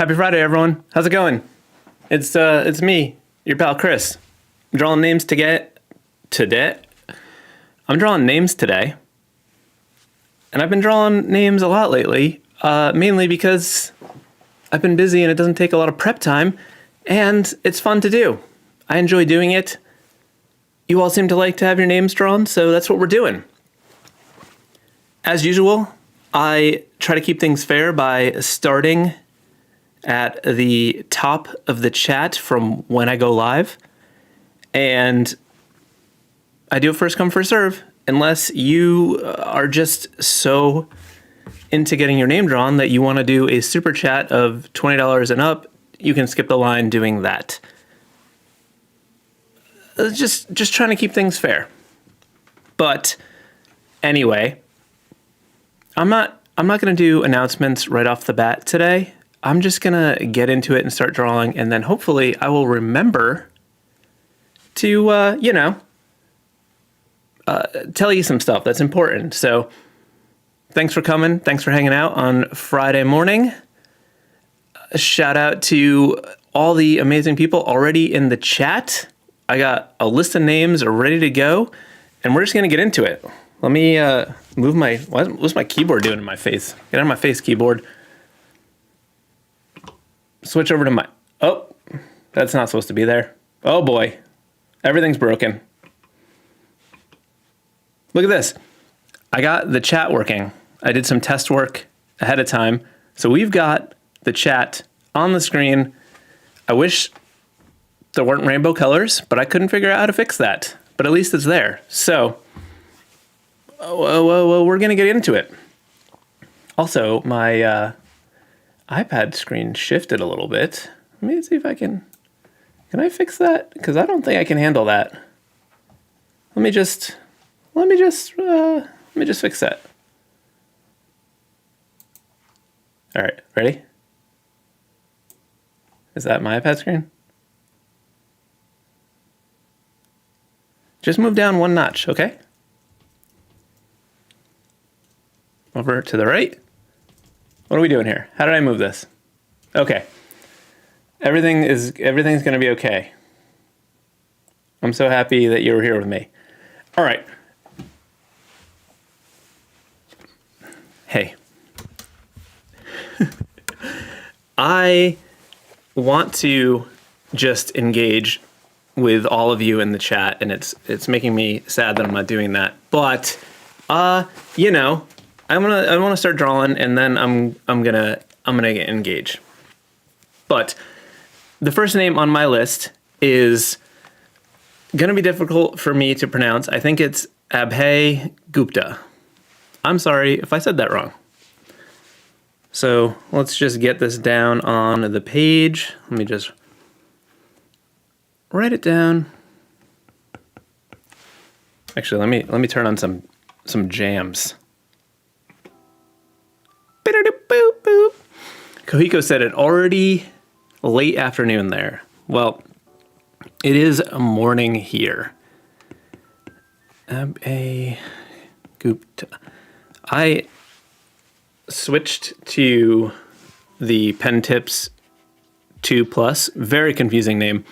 Happy Friday, everyone. How's it going? It's me, your pal Chris. I'm drawing names today. I'm drawing names today. And I've been drawing names a lot lately, mainly because I've been busy and it doesn't take a lot of prep time, and it's fun to do. I enjoy doing it. You all seem to like to have your names drawn, so that's what we're doing. As usual, I try to keep things fair by starting at the top of the chat from when I go live. And I do it first come, first serve, unless you are just so into getting your name drawn that you want to do a super chat of $20 and up. You can skip the line doing that. Just trying to keep things fair. But anyway, I'm not going to do announcements right off the bat today. I'm just going to get into it and start drawing, and then hopefully I will remember to, tell you some stuff that's important. So thanks for coming. Thanks for hanging out on Friday morning. A shout out to all the amazing people already in the chat. I got a list of names ready to go, and we're just going to get into it. Let me move what's my keyboard doing in my face? Get out of my face, keyboard. Switch over to oh, that's not supposed to be there. Oh boy, everything's broken. Look at this. I got the chat working. I did some test work ahead of time. So we've got the chat on the screen. I wish there weren't rainbow colors, but I couldn't figure out how to fix that. But at least it's there. So, well, we're gonna get into it. Also, my iPad screen shifted a little bit. Let me see if I can I fix that? Because I don't think I can handle that. Let me just fix that. All right, ready? Is that my iPad screen? Just move down one notch, okay? Over to the right. What are we doing here? How did I move this? Okay. Everything's gonna be okay. I'm so happy that you're here with me. All right. Hey. I want to just engage with all of you in the chat, and it's making me sad that I'm not doing that. But I want to start drawing, and then I'm gonna engage. But the first name on my list is gonna be difficult for me to pronounce. I think it's Abhay Gupta. I'm sorry if I said that wrong. So let's just get this down on the page. Let me just write it down. Actually, let me turn on some jams. Kohiko said it already late afternoon there. Well, it is a morning here. Abhay Gupta. I switched to the Pen Tips 2 Plus. Very confusing name.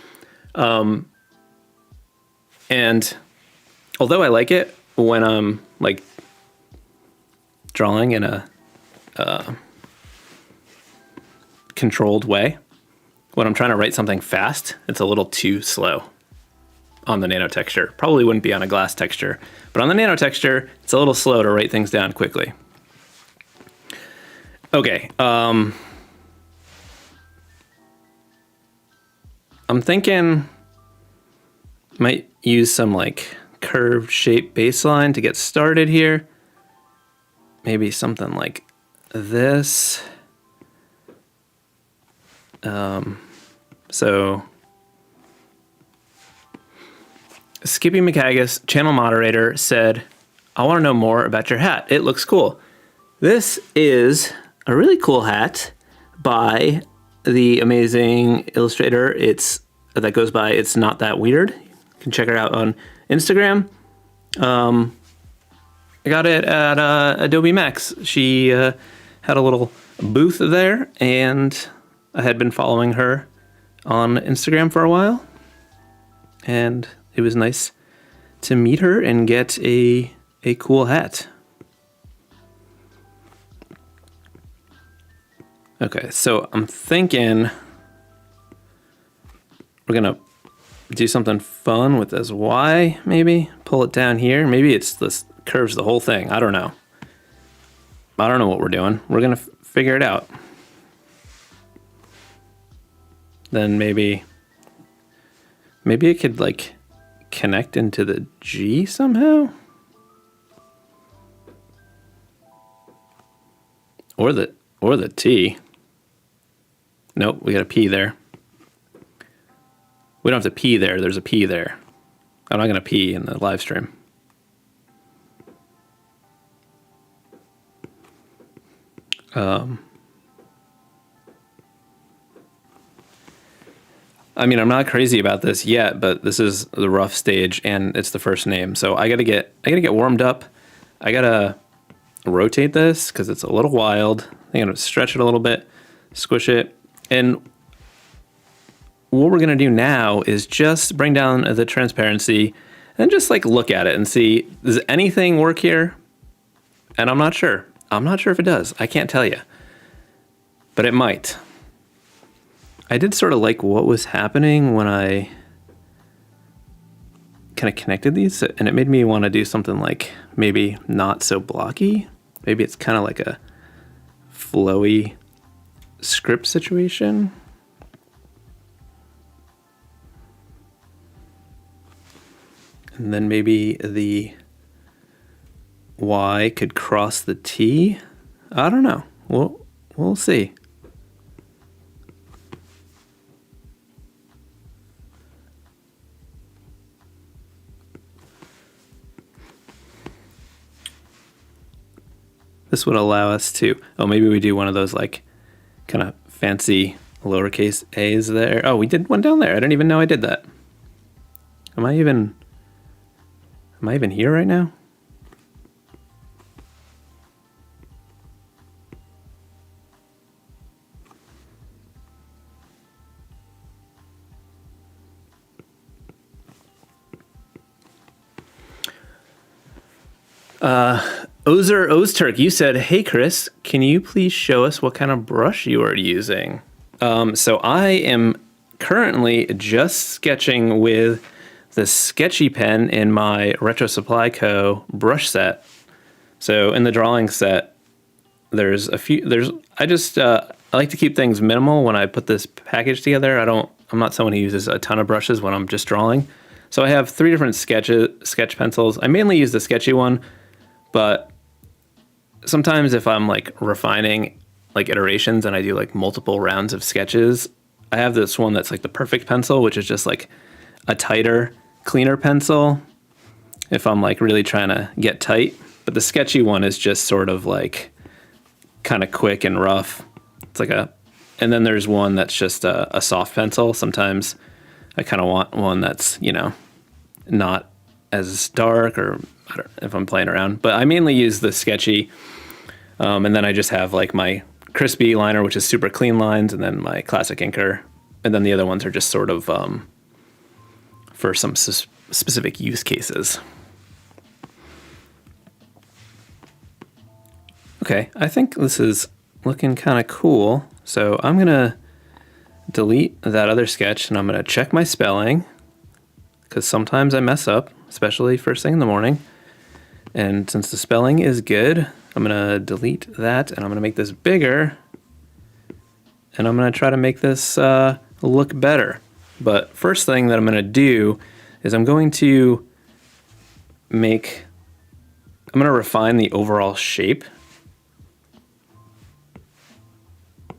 And although I like it when I'm like drawing in a controlled way, when I'm trying to write something fast, it's a little too slow on the nano texture. Probably wouldn't be on a glass texture, but on the nano texture, it's a little slow to write things down quickly. Okay, I'm thinking might use some like curved shape baseline to get started here. Maybe something like this. So Skippy McHaggis, channel moderator, said, I want to know more about your hat. It looks cool. This is a really cool hat by the amazing illustrator. That goes by It's Not That Weird. You can check her out on Instagram. I got it at Adobe Max. She had a little booth there, and I had been following her on Instagram for a while, and it was nice to meet her and get a cool hat. Okay, so I'm thinking we're gonna do something fun with this Y, maybe pull it down here. Maybe it's this curves the whole thing. I don't know. I don't know what we're doing. We're gonna figure it out. Then maybe it could like connect into the G somehow, or the T. Nope, we got a P there. We don't have to P there. There's a P there. I'm not gonna P in the live stream. I mean, I'm not crazy about this yet, but this is the rough stage, and it's the first name. So I gotta get warmed up. I gotta rotate this because it's a little wild. I'm gonna stretch it a little bit, squish it, and what we're gonna do now is just bring down the transparency and just like look at it and see, does anything work here? And I'm not sure. I'm not sure if it does. I can't tell you, but it might. I did sort of like what was happening when I kind of connected these, and it made me want to do something like maybe not so blocky. Maybe it's kind of like a flowy script situation. And then maybe the Y could cross the T. I don't know. We'll see. This would allow us to, maybe we do one of those like kind of fancy lowercase a's there. Oh, we did one down there. I didn't even know I did that. Am I even here right now? Ozer Ozturk, you said, "Hey Chris, can you please show us what kind of brush you are using?" So I am currently just sketching with the sketchy pen in my Retro Supply Co. brush set. So in the drawing set, I like to keep things minimal when I put this package together. I'm not someone who uses a ton of brushes when I'm just drawing. So I have 3 different sketch pencils. I mainly use the sketchy one, but sometimes if I'm like refining like iterations and I do like multiple rounds of sketches, I have this one that's like the perfect pencil, which is just like a tighter, cleaner pencil if I'm like really trying to get tight. But the sketchy one is just sort of like kind of quick and rough. It's like and then there's one that's just a soft pencil. Sometimes I kind of want one that's, not as dark, or I don't know if I'm playing around, but I mainly use the sketchy. And then I just have like my crispy liner, which is super clean lines, and then my classic inker. And then the other ones are just sort of for some specific use cases. Okay, I think this is looking kind of cool. So I'm gonna delete that other sketch and I'm gonna check my spelling, because sometimes I mess up, especially first thing in the morning. And since the spelling is good, I'm gonna delete that and I'm gonna make this bigger. And I'm gonna try to make this look better. But first thing that I'm gonna do is I'm going to refine the overall shape.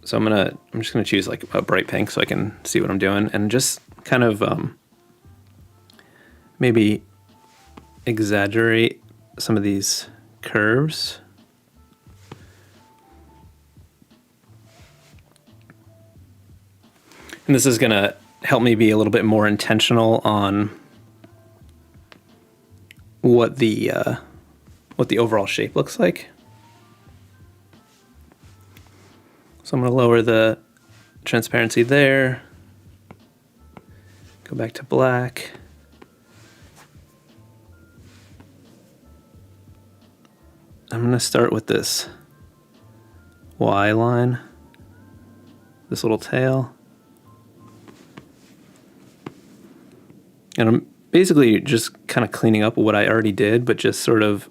So I'm just gonna choose like a bright pink so I can see what I'm doing, and just kind of maybe exaggerate some of these curves. And this is gonna help me be a little bit more intentional on what the overall shape looks like. So I'm gonna lower the transparency there. Go back to black. I'm going to start with this Y line, this little tail. And I'm basically just kind of cleaning up what I already did, but just sort of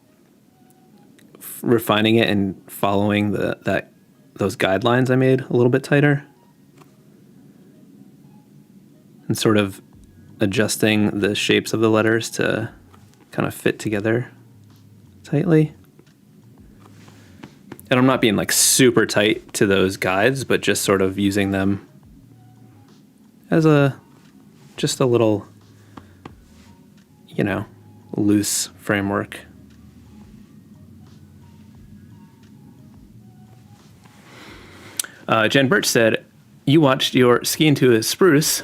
refining it and following those guidelines I made a little bit tighter. And sort of adjusting the shapes of the letters to kind of fit together tightly. And I'm not being like super tight to those guides, but just sort of using them as just a little, loose framework. Jen Birch said, you watched your Ski into a Spruce.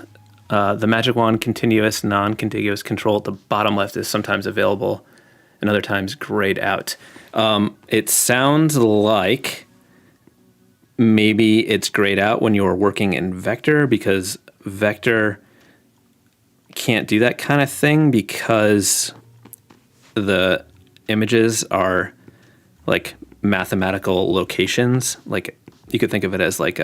The Magic Wand continuous, non-contiguous control at the bottom left is sometimes available and other times grayed out. It sounds like maybe it's grayed out when you're working in Vector, because Vector can't do that kind of thing because the images are like mathematical locations. Like you could think of it as like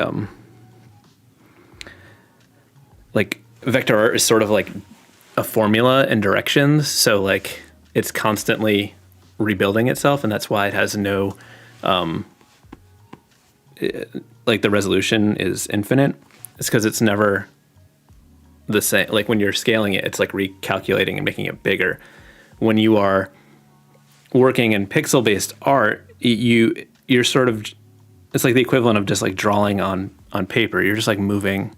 vector art is sort of like a formula and directions. So like it's constantly rebuilding itself, and that's why it has no, like the resolution is infinite. It's because it's never the same. Like when you're scaling it, it's like recalculating and making it bigger. When you are working in pixel-based art, you're sort of, it's like the equivalent of just like drawing on paper. You're just like moving,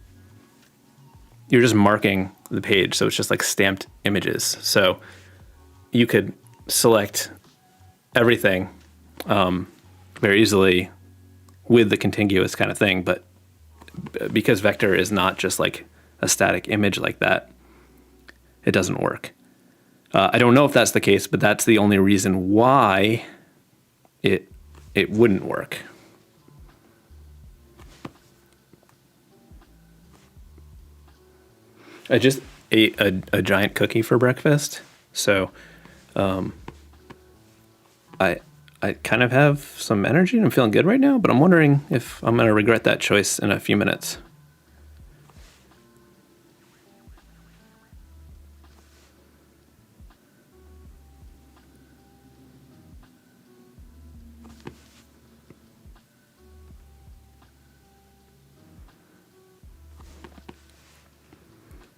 you're just marking the page. So it's just like stamped images. So you could select everything very easily with the contiguous kind of thing. But because Vector is not just like a static image like that, it doesn't work. I don't know if that's the case, but that's the only reason why it wouldn't work. I just ate a giant cookie for breakfast, so I kind of have some energy and I'm feeling good right now, but I'm wondering if I'm going to regret that choice in a few minutes.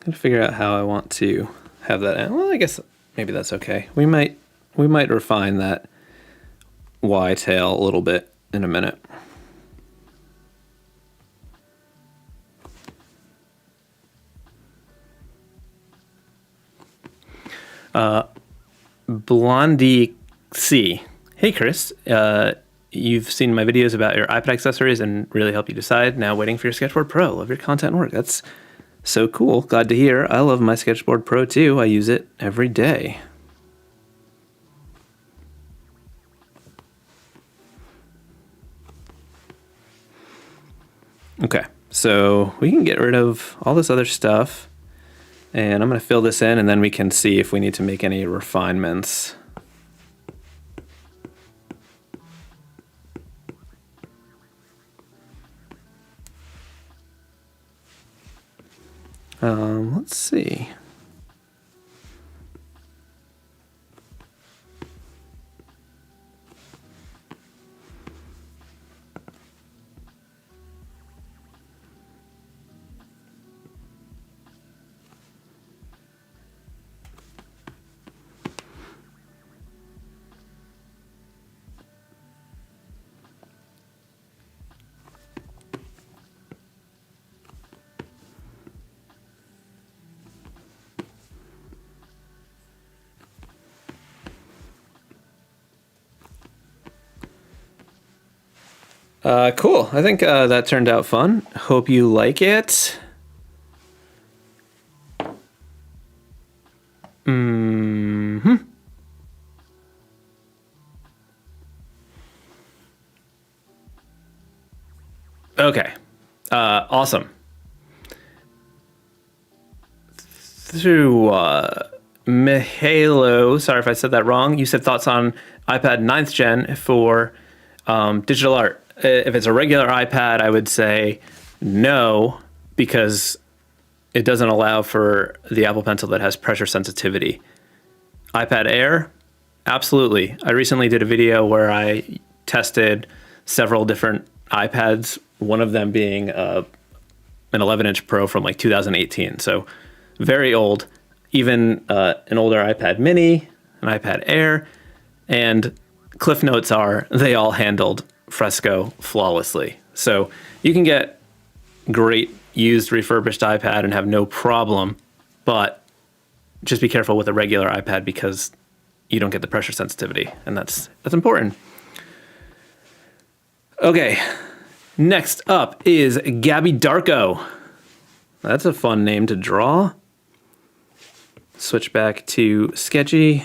Gotta figure out how I want to have that. Well, I guess maybe that's okay. We might refine that Y tail a little bit in a minute. Blondie C. Hey Chris, you've seen my videos about your iPad accessories and really help you decide. Now waiting for your Sketchboard Pro. Love your content and work. That's so cool. Glad to hear. I love my Sketchboard Pro too. I use it every day. Okay, so we can get rid of all this other stuff, and I'm going to fill this in, and then we can see if we need to make any refinements. Let's see. Cool. I think that turned out fun. Hope you like it. Okay. Awesome. to Mihailo. Sorry if I said that wrong. You said thoughts on iPad 9th gen for digital art. If it's a regular iPad, I would say no, because it doesn't allow for the Apple Pencil that has pressure sensitivity. iPad Air, absolutely. I recently did a video where I tested several different iPads, one of them being an 11-inch Pro from like 2018. So very old, even an older iPad mini, an iPad Air, and cliff notes are they all handled Fresco flawlessly. So you can get great used refurbished iPad and have no problem, but just be careful with a regular iPad because you don't get the pressure sensitivity, and that's important. Okay, next up is Gabby Darko. That's a fun name to draw. Switch back to Sketchy.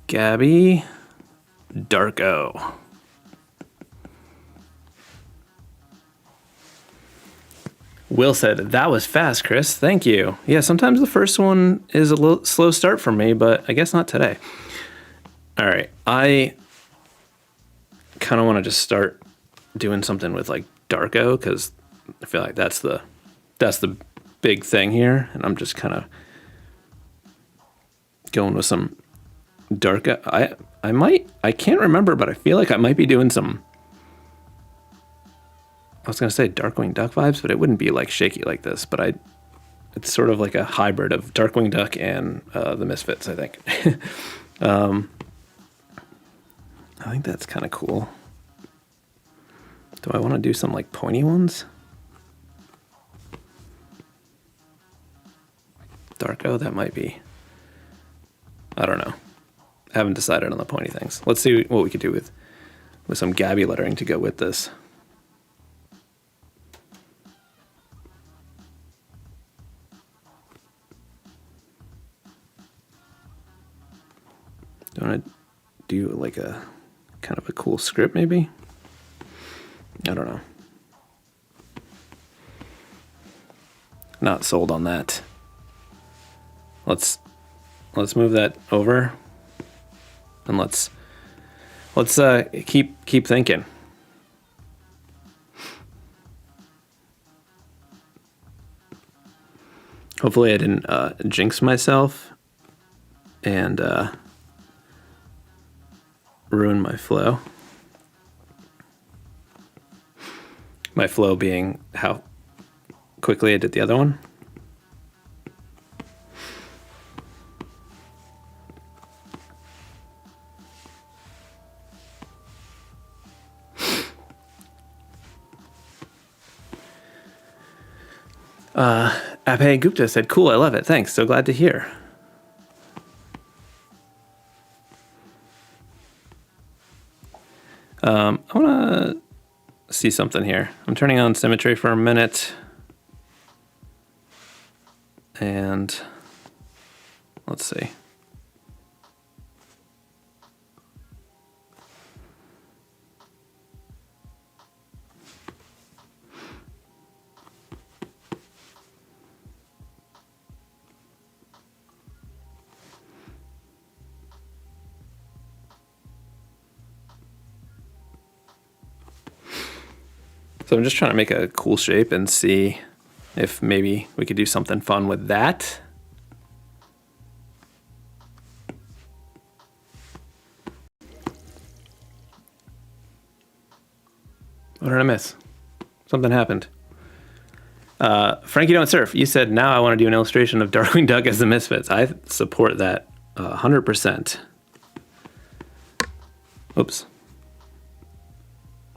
Gabby Darko. Will said, that was fast, Chris. Thank you. Yeah, sometimes the first one is a little slow start for me, but I guess not today. All right, I kind of want to just start doing something with like Darko, because I feel like that's the big thing here, and I'm just kind of going with some Darko. I can't remember, but I feel like I might be doing some, I was going to say Darkwing Duck vibes, but it wouldn't be like shaky like this, but it's sort of like a hybrid of Darkwing Duck and the Misfits, I think. I think that's kind of cool. Do I want to do some like pointy ones? Darko, that might be, I don't know. I haven't decided on the pointy things. Let's see what we could do with some Gabby lettering to go with this. Do I want to do like a kind of a cool script maybe? I don't know. Not sold on that. Let's move that over, and let's keep thinking. Hopefully I didn't jinx myself and ruin my flow. My flow being how quickly I did the other one. Abhay Gupta said, cool, I love it. Thanks, so glad to hear. I want to see something here. I'm turning on symmetry for a minute. And let's see. So I'm just trying to make a cool shape and see if maybe we could do something fun with that. What did I miss? Something happened. Frankie Don't Surf, you said, now I want to do an illustration of Darkwing Duck as the Misfits. I support that 100%. Oops.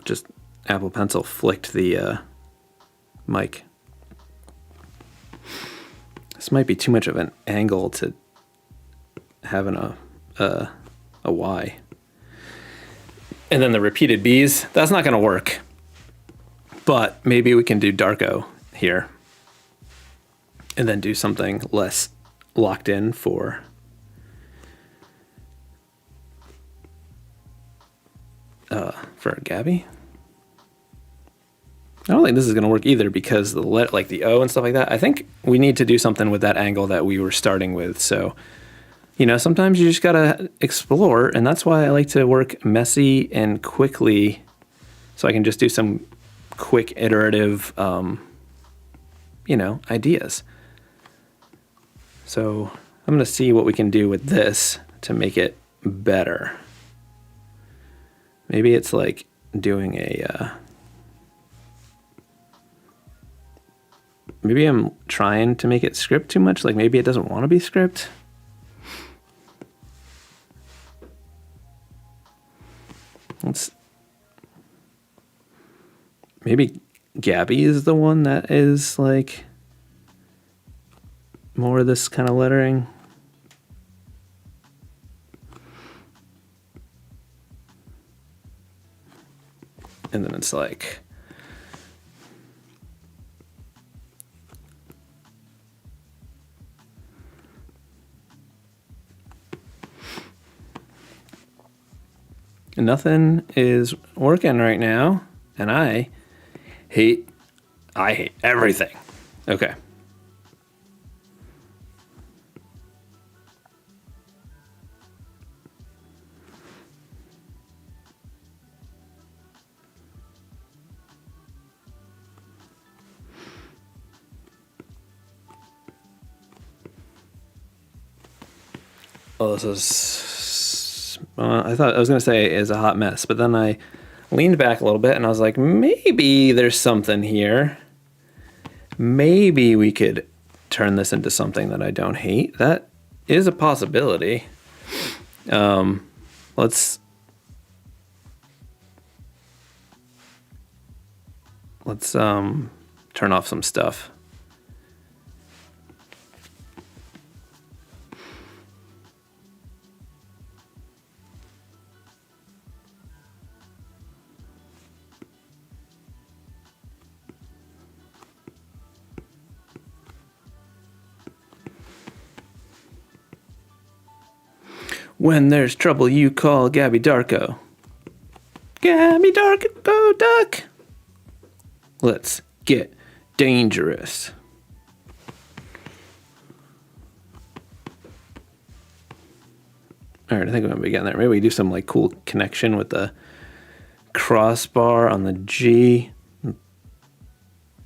Just Apple Pencil flicked the mic. This might be too much of an angle to having a Y. And then the repeated B's, that's not going to work. But maybe we can do Darko here. And then do something less locked in for Gabby. I don't think this is going to work either because like the O and stuff like that. I think we need to do something with that angle that we were starting with. So, sometimes you just got to explore, and that's why I like to work messy and quickly so I can just do some quick iterative, ideas. So I'm going to see what we can do with this to make it better. Maybe it's like doing maybe I'm trying to make it script too much. Like maybe it doesn't want to be script. Maybe Gabby is the one that is like more of this kind of lettering. And then it's like nothing is working right now, and I hate everything. Okay. Oh, this is, I thought I was going to say is a hot mess, but then I leaned back a little bit and I was like, maybe there's something here. Maybe we could turn this into something that I don't hate. That is a possibility. Let's turn off some stuff. When there's trouble, you call Gabby Darko. Gabby Darko Duck. Let's get dangerous. All right, I think I'm gonna be getting there. Maybe we do some like cool connection with the crossbar on the G.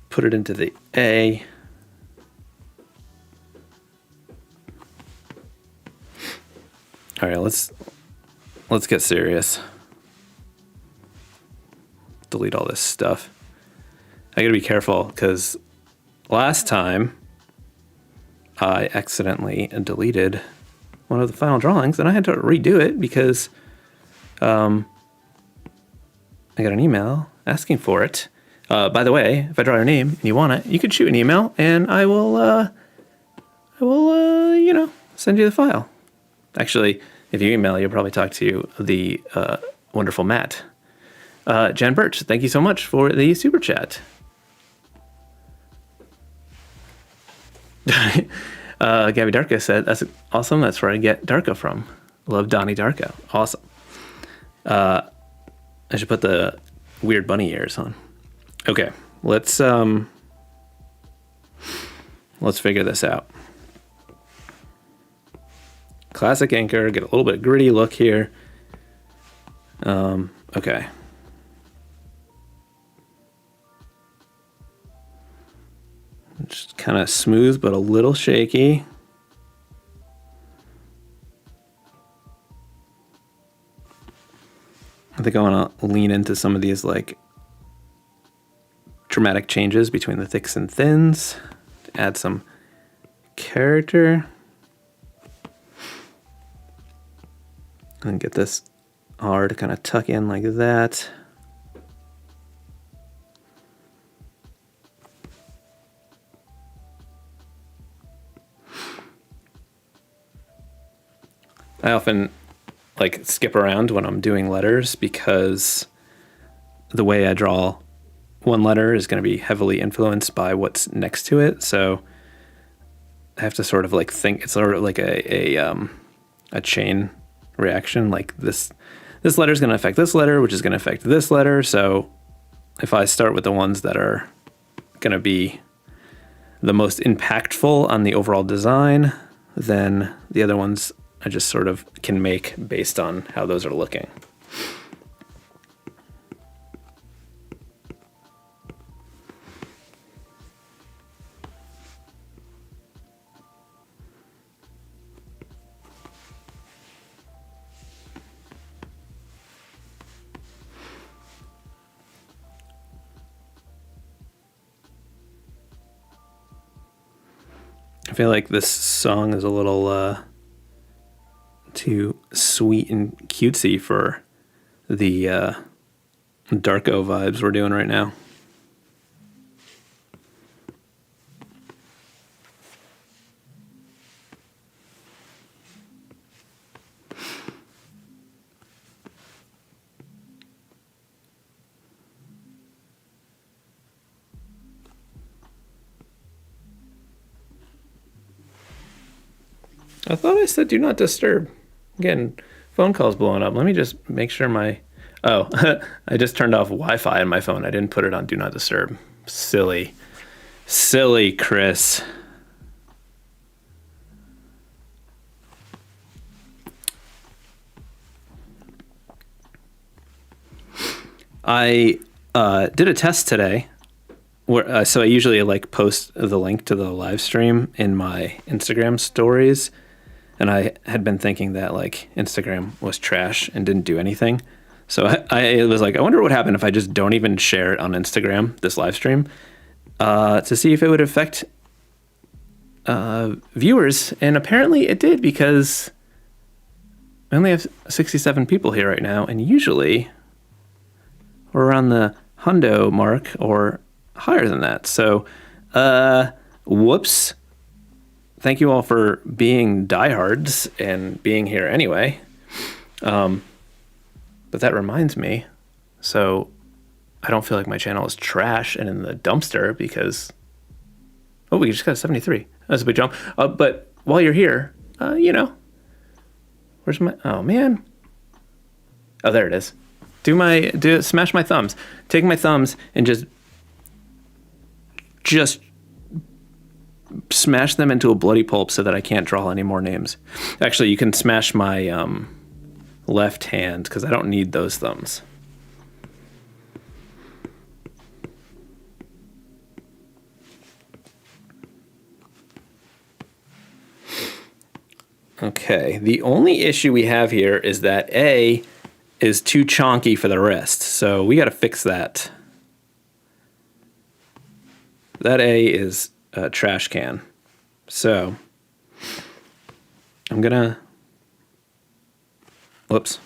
Put it into the A. All right, let's get serious. Delete all this stuff. I gotta be careful because last time I accidentally deleted one of the final drawings and I had to redo it because I got an email asking for it. By the way, if I draw your name and you want it, you could shoot an email and I will send you the file. Actually, if you email, you'll probably talk to the wonderful Matt. Jen Birch, thank you so much for the super chat. Gabby Darko said, that's awesome. That's where I get Darko from. Love Donnie Darko. Awesome. I should put the weird bunny ears on. Okay, let's figure this out. Classic anchor, get a little bit gritty look here. Okay. Just kind of smooth, but a little shaky. I think I want to lean into some of these like dramatic changes between the thicks and thins to add some character. And get this R to kind of tuck in like that. I often like skip around when I'm doing letters because the way I draw one letter is going to be heavily influenced by what's next to it. So I have to sort of like think it's sort of like a chain reaction. Like this letter is going to affect this letter, which is going to affect this letter. So if I start with the ones that are going to be the most impactful on the overall design, then the other ones I just sort of can make based on how those are looking. I feel like this song is a little too sweet and cutesy for the Darko vibes we're doing right now. I thought I said do not disturb. Again, phone calls blowing up. Let me just make sure my... Oh, I just turned off Wi-Fi on my phone. I didn't put it on do not disturb. Silly. Silly, Chris. I did a test today. Where, so I usually like post the link to the live stream in my Instagram stories. And I had been thinking that like Instagram was trash and didn't do anything. So I was like, I wonder what would happen if I just don't even share it on Instagram, this live stream, to see if it would affect viewers. And apparently it did, because I only have 67 people here right now. And usually we're around the hundo mark or higher than that. So, whoops. Thank you all for being diehards and being here anyway. But that reminds me, so I don't feel like my channel is trash and in the dumpster because, oh, we just got 73. That's a big jump. But while you're here, you know, where's my, oh man. Oh, there it is. Smash my thumbs. Take my thumbs and just smash them into a bloody pulp so that I can't draw any more names. Actually, you can smash my left hand because I don't need those thumbs. Okay, the only issue we have here is that A is too chonky for the rest, so we got to fix that. That A is a trash can. So I'm gonna, whoops.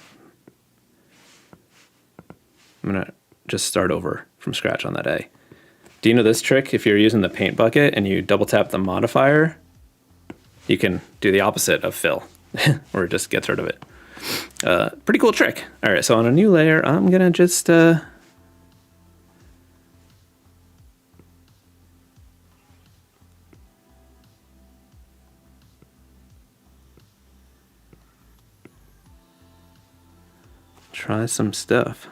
I'm gonna just start over from scratch on that A. Do you know this trick? If you're using the paint bucket and you double tap the modifier, you can do the opposite of fill, or it just gets rid of it. Pretty cool trick. All right, so on a new layer, I'm gonna just try some stuff.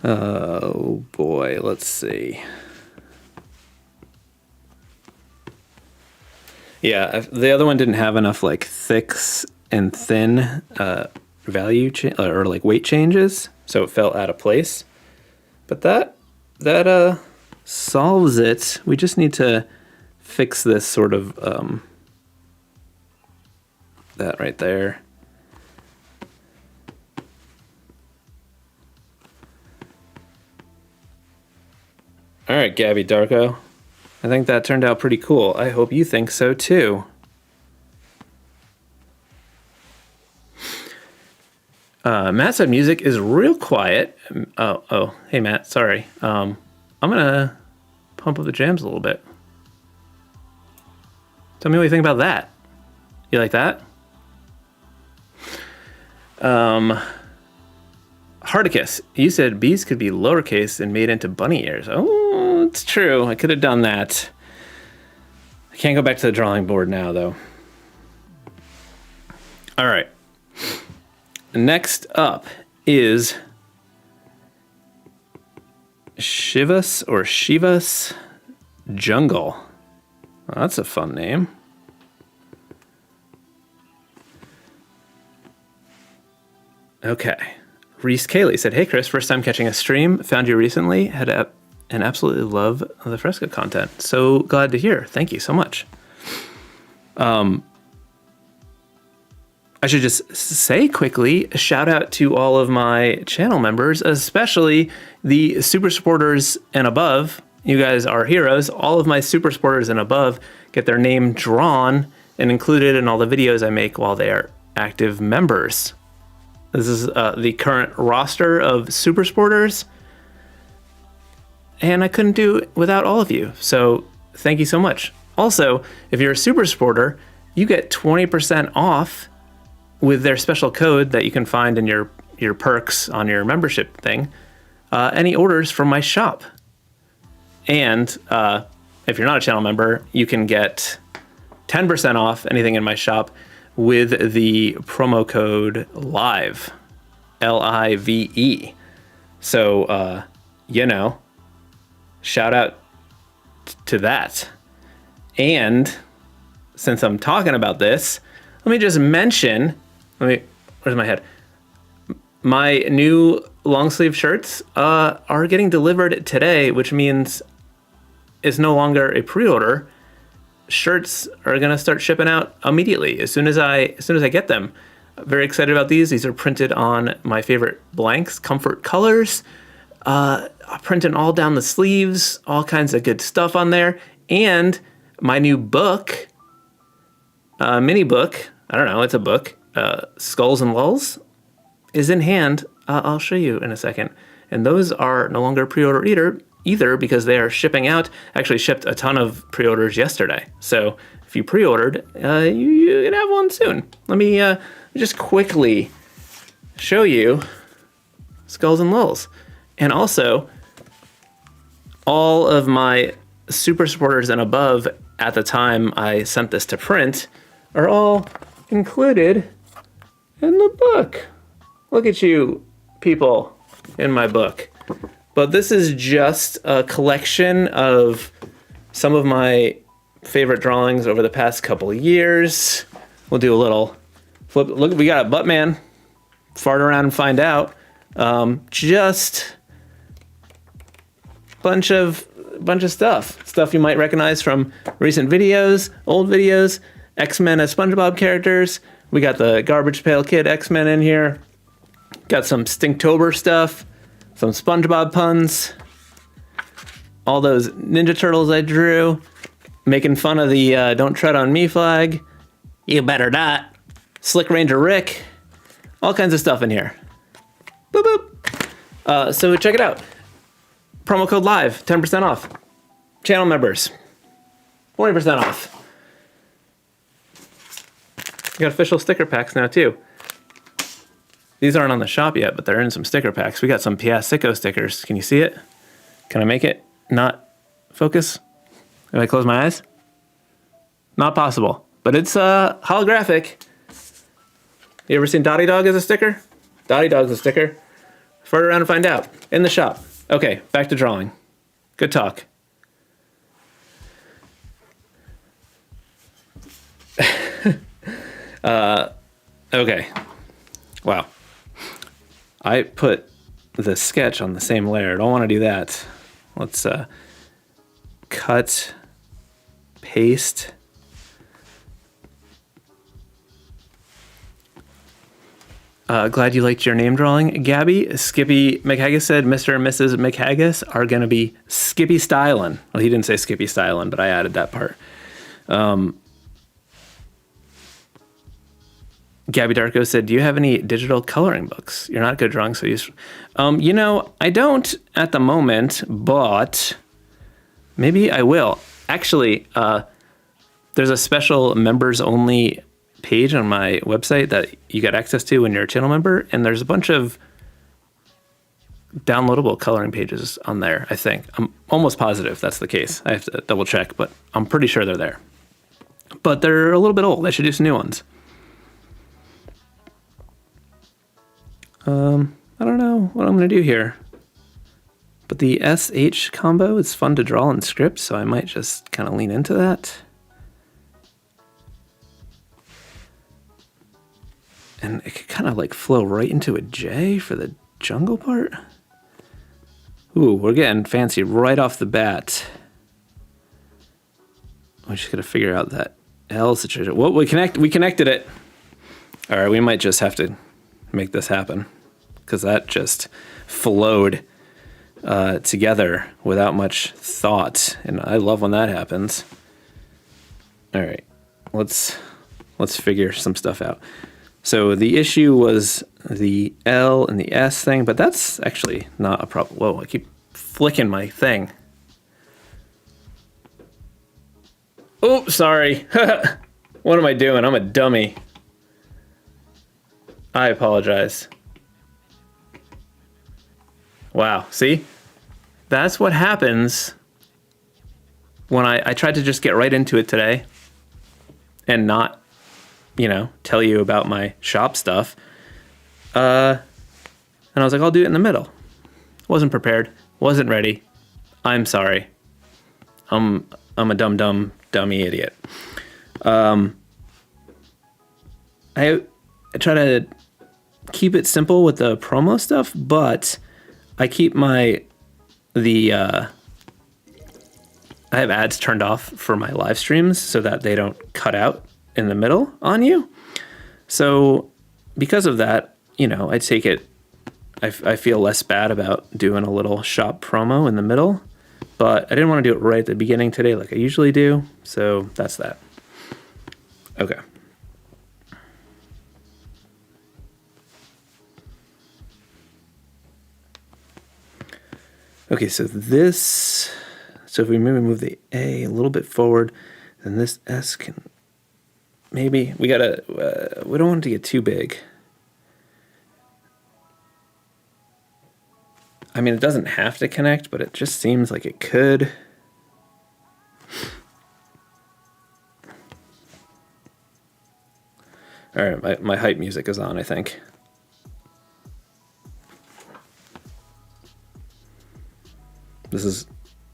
Oh boy, let's see. Yeah, the other one didn't have enough like thicks and thin value or like weight changes, so it fell out of place. But that solves it. We just need to fix this sort of that right there. All right, Gabby Darko. I think that turned out pretty cool. I hope you think so too. Matt said music is real quiet. Oh, hey Matt, sorry. I'm gonna pump up the jams a little bit. Tell me what you think about that. You like that? Hardicus, you said bees could be lowercase and made into bunny ears. Oh, it's true. I could have done that. I can't go back to the drawing board now, though. All right. Next up is Shivas Jungle. Well, that's a fun name. Okay. Reese Cayley said, "Hey Chris, first time catching a stream. Found you recently. And absolutely love the Fresco content. So glad to hear. Thank you so much." I should just say quickly, a shout out to all of my channel members, especially the super supporters and above. You guys are heroes. All of my super supporters and above get their name drawn and included in all the videos I make while they are active members. This is the current roster of super supporters, and I couldn't do it without all of you. So thank you so much. Also, if you're a super supporter, you get 20% off with their special code that you can find in your perks on your membership thing, any orders from my shop. And if you're not a channel member, you can get 10% off anything in my shop with the promo code LIVE, LIVE. So, shout out to that. And since I'm talking about this, let me just mention, where's my head? My new long sleeve shirts are getting delivered today, which means it's no longer a pre-order. Shirts are gonna start shipping out immediately as soon as I get them. I'm very excited about these. These are printed on my favorite blanks, comfort colors. Printed all down the sleeves, all kinds of good stuff on there. And my new book, mini book, I don't know, it's a book, Skulls and Lulls, is in hand. I'll show you in a second. And those are no longer pre-order either because they are shipping out. Actually shipped a ton of pre-orders yesterday. So if you pre-ordered, you can have one soon. Let me just quickly show you Skulls and Lulls. And also, all of my super supporters and above at the time I sent this to print are all included in the book. Look at you people in my book. But this is just a collection of some of my favorite drawings over the past couple of years. We'll do a little flip. Look, we got a Buttman. Fart around and find out. Just bunch of stuff you might recognize from recent videos, old videos, X-Men as SpongeBob characters. We got the Garbage Pail Kid X-Men in here. Got some Stinktober stuff, some SpongeBob puns, all those Ninja Turtles I drew, making fun of the Don't Tread on Me flag. You better not. Slick Ranger Rick, all kinds of stuff in here. Boop, boop. So check it out. Promo code LIVE, 10% off. Channel members, 20% off. We got official sticker packs now too. These aren't on the shop yet, but they're in some sticker packs. We got some Piascik stickers. Can you see it? Can I make it not focus? If I close my eyes? Not possible, but it's holographic. You ever seen Dottie Dog as a sticker? Dottie Dog's a sticker. Fart around and find out. In the shop. Okay, back to drawing. Good talk. Okay. Wow. I put the sketch on the same layer. I don't want to do that. Let's cut, paste. Glad you liked your name drawing, Gabby. Skippy McHaggis said Mr. and Mrs. McHaggis are going to be Skippy Stylin'. Well, he didn't say Skippy Stylin', but I added that part. Gabby Darko said, do you have any digital coloring books? You're not good drawing, so use... I don't at the moment, but maybe I will. Actually, there's a special members-only page on my website that you get access to when you're a channel member, and there's a bunch of downloadable coloring pages on there, I think. I'm almost positive that's the case. I have to double check, but I'm pretty sure they're there. But they're a little bit old. I should do some new ones. I don't know what I'm going to do here. But the SH combo is fun to draw in script, so I might just kind of lean into that. And it could kind of like flow right into a J for the jungle part. Ooh, we're getting fancy right off the bat. We just gotta figure out that L situation. Well, we connected it. All right, we might just have to make this happen because that just flowed together without much thought, and I love when that happens. All right, let's figure some stuff out. So the issue was the L and the S thing, but that's actually not a problem. Whoa, I keep flicking my thing. Oh, sorry. What am I doing? I'm a dummy. I apologize. Wow, see? That's what happens when I tried to just get right into it today and not, tell you about my shop stuff. And I was like, I'll do it in the middle. Wasn't prepared. Wasn't ready. I'm sorry. I'm a dummy idiot. I try to keep it simple with the promo stuff, but I keep I have ads turned off for my live streams so that they don't cut out in the middle on you. So because of that, I take it, I feel less bad about doing a little shop promo in the middle, but I didn't want to do it right at the beginning today like I usually do. So that's that. Okay. Okay, so if we maybe move the A a little bit forward, then this S can, maybe, we don't want it to get too big. I mean, it doesn't have to connect, but it just seems like it could. All right, my hype music is on, I think. This is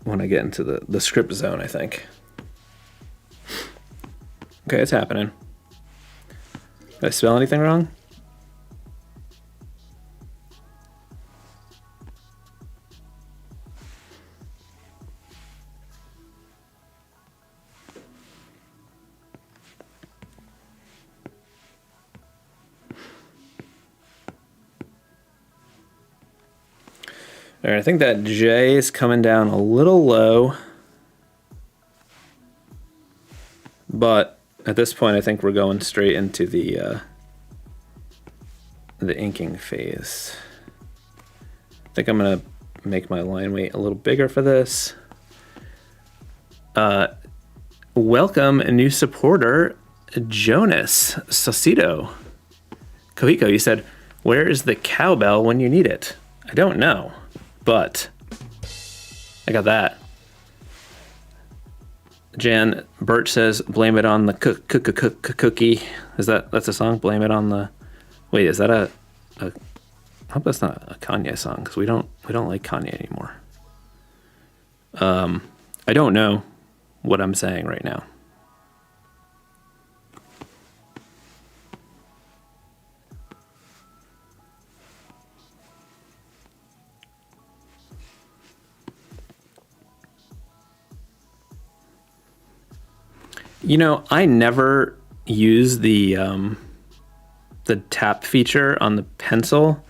when I get into the script zone, I think. Okay, it's happening. Did I spell anything wrong? All right, I think that J is coming down a little low, but at this point, I think we're going straight into the inking phase. I think I'm gonna make my line weight a little bigger for this. Welcome a new supporter, Jonas Saucedo. Kohiko, you said, where is the cowbell when you need it? I don't know. But I got that. Jan Birch says, blame it on the cookie. That's a song? Blame it on the, wait, is that I hope that's not a Kanye song, because we don't like Kanye anymore. I don't know what I'm saying right now. I never use the tap feature on the pencil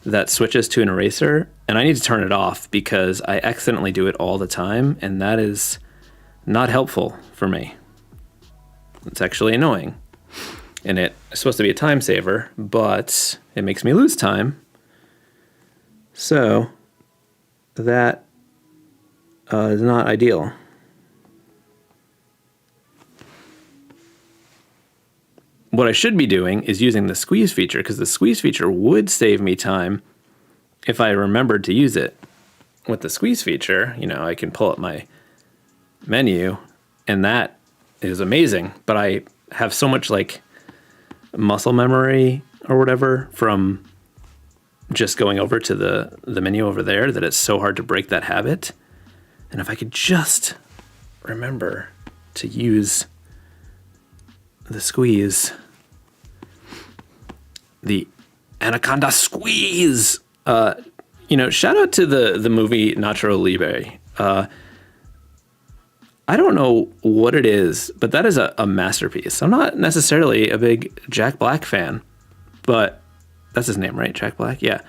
that switches to an eraser, and I need to turn it off because I accidentally do it all the time, and that is not helpful for me. It's actually annoying, and it's supposed to be a time saver, but it makes me lose time. So that is not ideal. what I should be doing is using the squeeze feature, because the squeeze feature would save me time if I remembered to use it. With the squeeze feature, I can pull up my menu, and that is amazing. But I have so much like muscle memory or whatever from just going over to the menu over there that it's so hard to break that habit. And if I could just remember to use the squeeze, the Anaconda squeeze, shout out to the movie Nacho Libre. I don't know what it is, but that is a masterpiece. I'm not necessarily a big Jack Black fan, but that's his name, right? Jack Black? Yeah.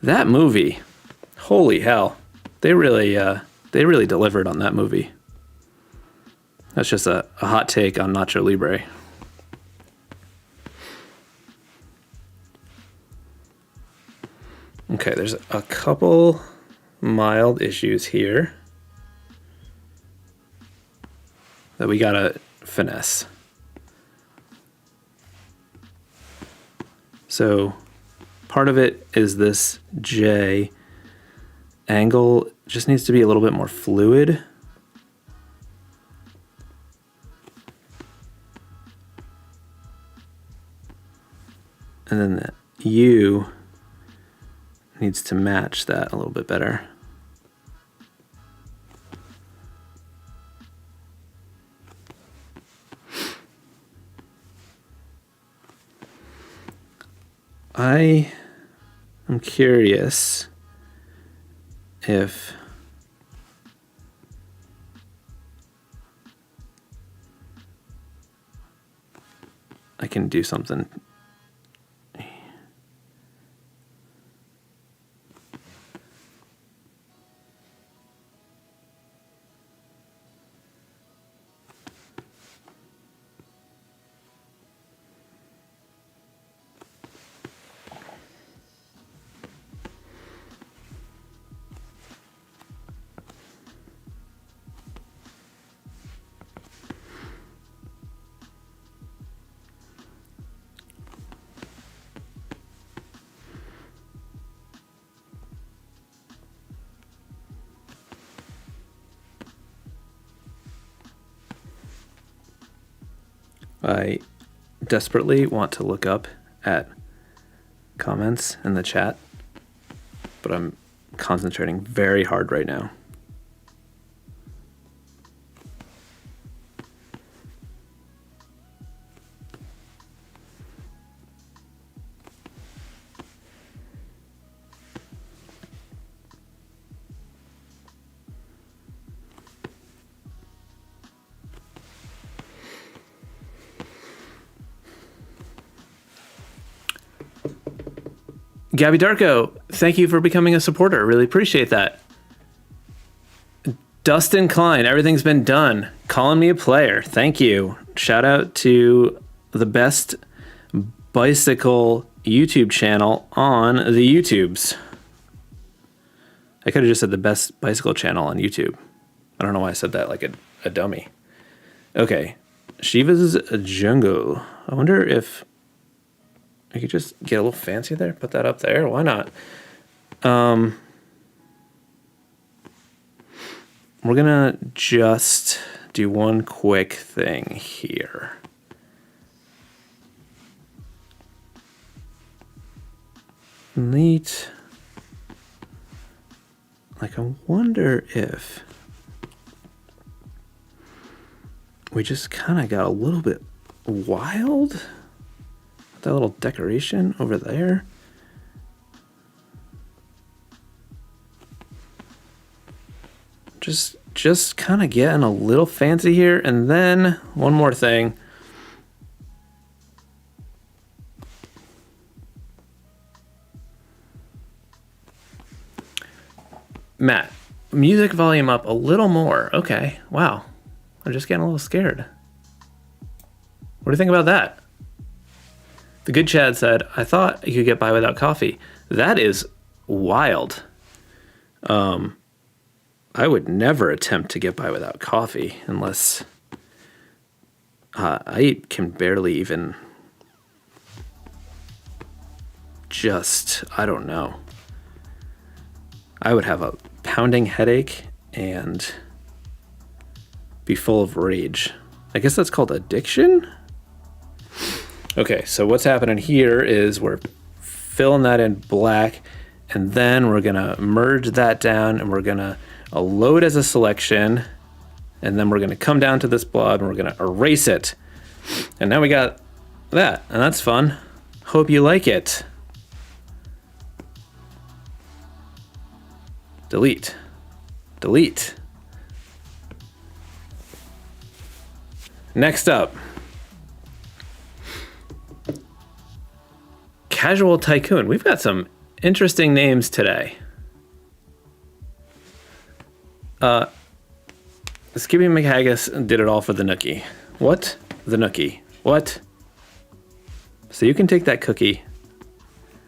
That movie, holy hell. They really delivered on that movie. That's just a hot take on Nacho Libre. Okay, there's a couple mild issues here that we gotta finesse. So part of it is this J angle just needs to be a little bit more fluid. And then the U needs to match that a little bit better. I am curious if I can do something. I desperately want to look up at comments in the chat, but I'm concentrating very hard right now. Gabby Darko, thank you for becoming a supporter. Really appreciate that. Dustin Klein, everything's been done. Calling me a player. Thank you. Shout out to the best bicycle YouTube channel on the YouTubes. I could have just said the best bicycle channel on YouTube. I don't know why I said that like a dummy. Okay. Shiva's Jungle. I wonder if I could just get a little fancy there, put that up there. Why not? We're gonna just do one quick thing here. Neat. Like, I wonder if we just kind of got a little bit wild. That little decoration over there. Just kind of getting a little fancy here. And then one more thing. Matt, music volume up a little more. Okay, wow. I'm just getting a little scared. What do you think about that? The good Chad said, I thought you could get by without coffee. That is wild. I would never attempt to get by without coffee unless I can barely even just, I don't know. I would have a pounding headache and be full of rage. I guess that's called addiction? Okay, so what's happening here is we're filling that in black, and then we're gonna merge that down, and we're gonna load as a selection, and then we're gonna come down to this blob, and we're gonna erase it. And now we got that, and that's fun. Hope you like it. Delete. Delete. Next up. Casual Tycoon. We've got some interesting names today. Skippy McHaggis did it all for the nookie. What? The nookie. What? So you can take that cookie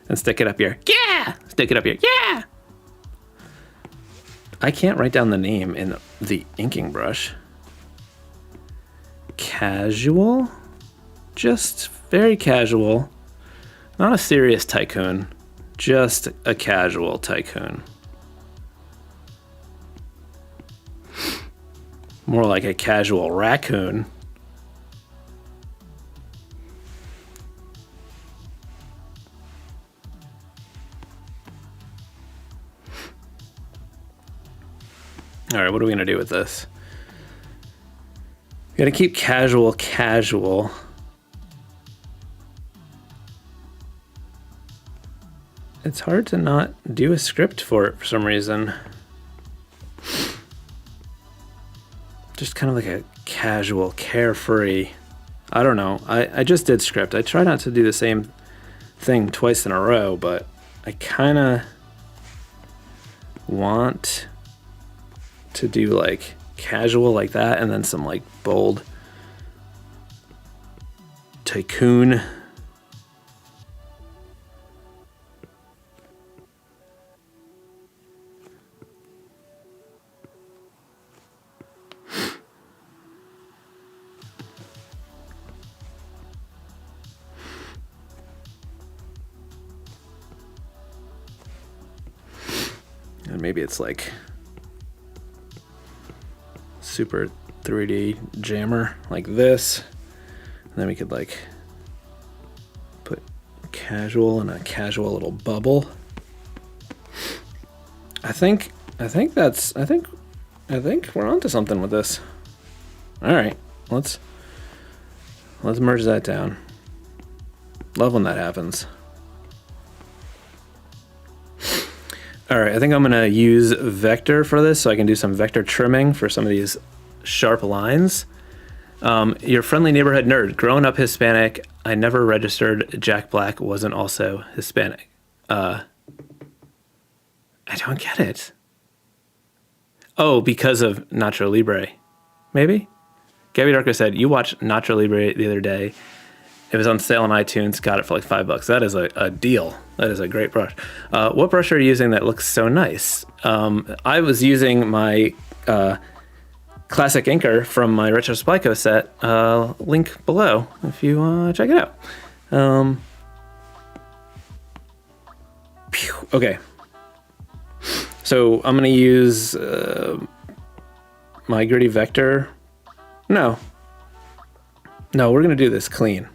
and stick it up here. Yeah! Stick it up here. Yeah! I can't write down the name in the inking brush. Casual? Just very casual. Not a serious tycoon, just a casual tycoon. More like a casual raccoon. All right, what are we gonna do with this? We gotta keep casual casual. It's hard to not do a script for it for some reason. Just kind of like a casual, carefree. I don't know. I just did script. I try not to do the same thing twice in a row, but I kind of want to do like casual like that and then some like bold tycoon. And maybe it's like super 3D jammer like this. And then we could like put casual in a casual little bubble. I think we're onto something with this. All right, let's merge that down. Love when that happens. All right, I think I'm gonna use vector for this so I can do some vector trimming for some of these sharp lines. Your friendly neighborhood nerd, growing up Hispanic, I never registered Jack Black wasn't also Hispanic. I don't get it. Oh, because of Nacho Libre, maybe? Gabby Darko said, you watched Nacho Libre the other day. It was on sale on iTunes, got it for like $5. That is a deal. That is a great brush. What brush are you using that looks so nice? I was using my classic inker from my Retro Supply Co set. Link below if you want to check it out. Okay. So I'm going to use my gritty vector. No, we're going to do this clean.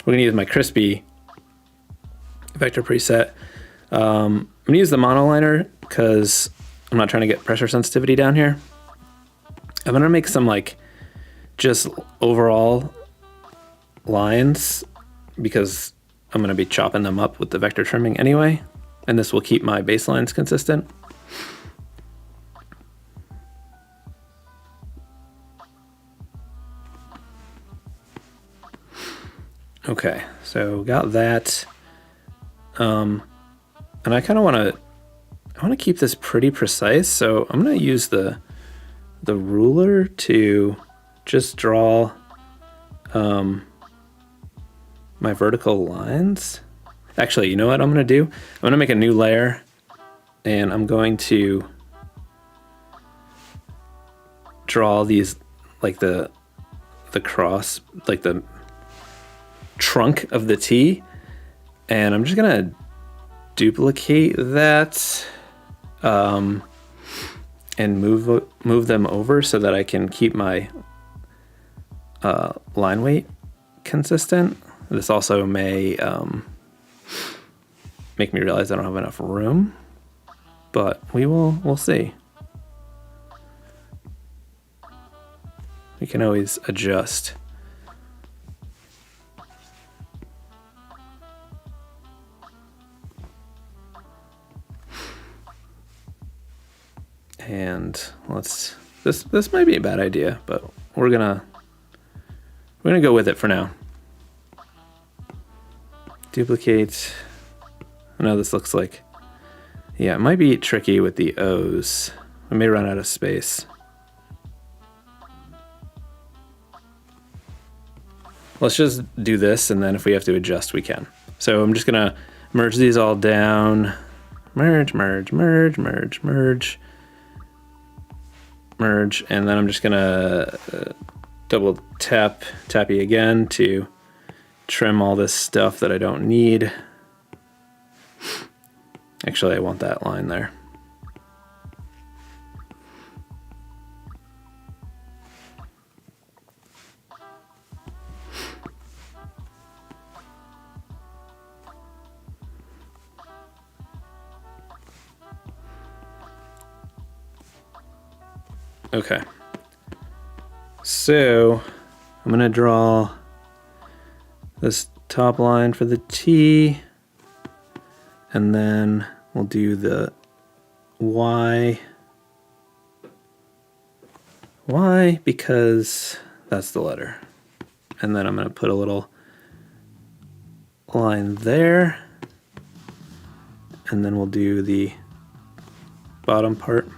We're gonna use my crispy vector preset. I'm gonna use the monoliner because I'm not trying to get pressure sensitivity down here. I'm gonna make some like just overall lines because I'm gonna be chopping them up with the vector trimming anyway, and this will keep my baselines consistent. Okay, so got that. And I kind of want to keep this pretty precise, so I'm going to use the ruler to just draw my vertical lines. Actually, you know what I'm going to do? I'm going to make a new layer, and I'm going to draw these like the cross, like the trunk of the T, And I'm just gonna duplicate that and move them over so that I can keep my line weight consistent. This also may make me realize I don't have enough room, but we'll see. We can always adjust. And this might be a bad idea, but we're gonna go with it for now. Duplicate. I know this looks like, yeah, it might be tricky with the O's. I may run out of space. Let's just do this, and then if we have to adjust, we can. So I'm just gonna merge these all down. Merge, merge, merge, merge, merge. Merge, and then I'm just gonna double tappy again to trim all this stuff that I don't need. Actually, I want that line there. Okay, so I'm gonna draw this top line for the T, and then we'll do the Y. Why? Because that's the letter. And then I'm gonna put a little line there, and then we'll do the bottom part.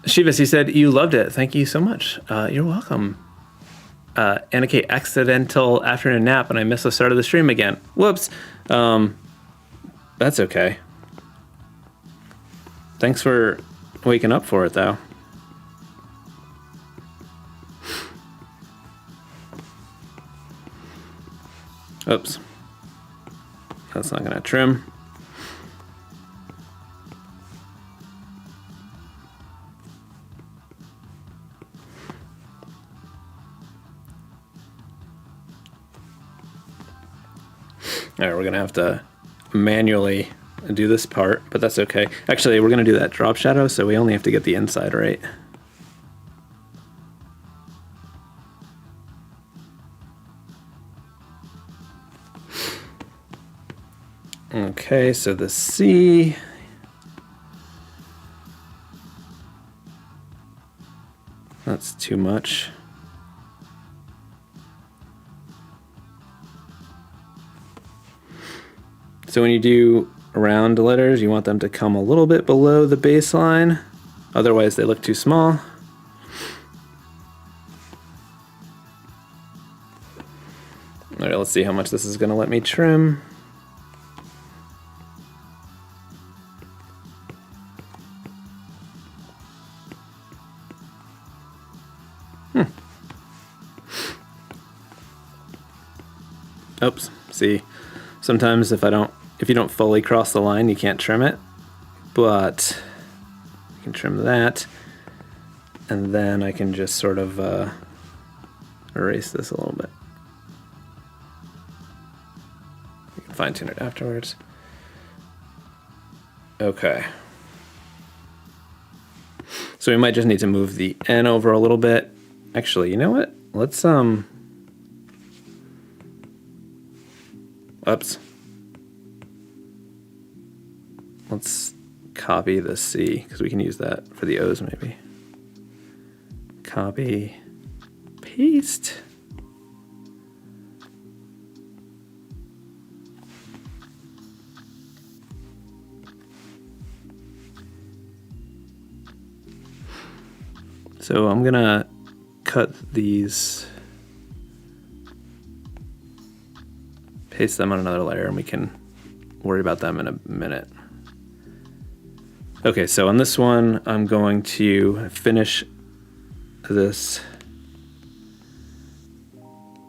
Shivas, you said you loved it. Thank you so much. You're welcome. Anna K, accidental afternoon nap, and I missed the start of the stream again. Whoops. That's okay. Thanks for waking up for it, though. Oops. That's not gonna trim. All right, we're gonna have to manually do this part, but that's okay. Actually, we're gonna do that drop shadow, so we only have to get the inside right. Okay, so the C. That's too much. So when you do round letters, you want them to come a little bit below the baseline. Otherwise, they look too small. All right, let's see how much this is going to let me trim. Oops, see, sometimes if you don't fully cross the line, you can't trim it, but you can trim that, and then I can just sort of erase this a little bit. You can fine tune it afterwards. Okay. So we might just need to move the N over a little bit. Actually, you know what? Let's oops. Let's copy the C, because we can use that for the O's maybe. Copy, paste. So I'm gonna cut these, paste them on another layer, and we can worry about them in a minute. Okay, so on this one, I'm going to finish this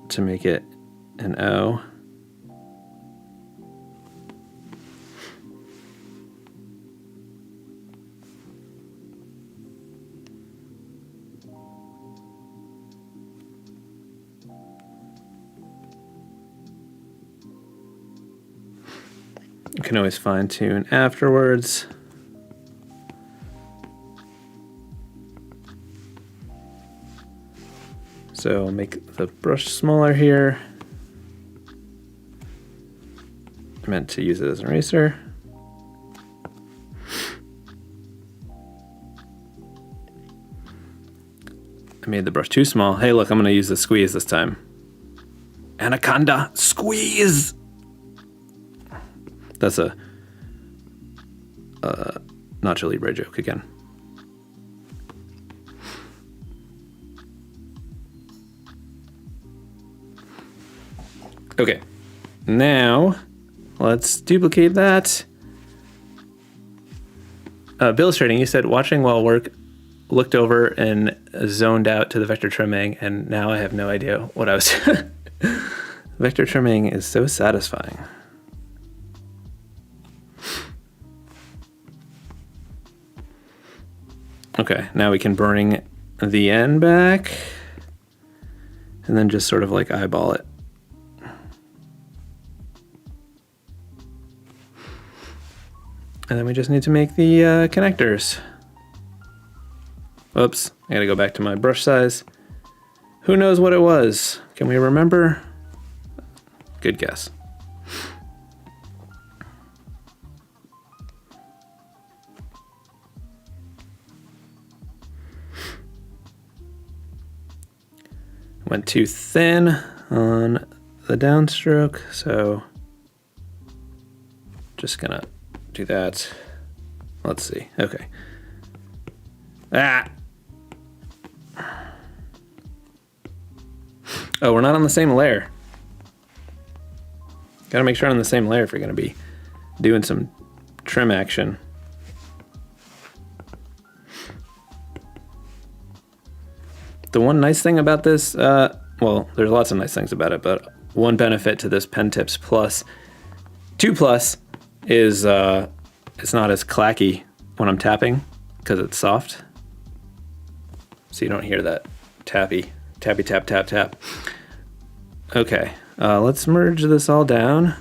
to make it an O. You can always fine tune afterwards. So make the brush smaller here. I meant to use it as an eraser. I made the brush too small. Hey, look, I'm gonna use the squeeze this time. Anaconda squeeze! That's a Nacho Libre joke again. Okay, now let's duplicate that. Illustrating, you said watching while work, looked over and zoned out to the vector trimming, and now I have no idea what I was. Vector trimming is so satisfying. Okay, now we can bring the end back and then just sort of like eyeball it. And then we just need to make the connectors. Oops, I gotta go back to my brush size. Who knows what it was? Can we remember? Good guess. Went too thin on the downstroke, so just gonna do that. Let's see. Okay. Ah. Oh, we're not on the same layer. Gotta make sure I'm on the same layer if you're gonna be doing some trim action. The one nice thing about this, well, there's lots of nice things about it, but one benefit to this Pen Tips Plus 2 Plus is it's not as clacky when I'm tapping because it's soft. So you don't hear that tappy, tap, tap, tap. Okay, let's merge this all down.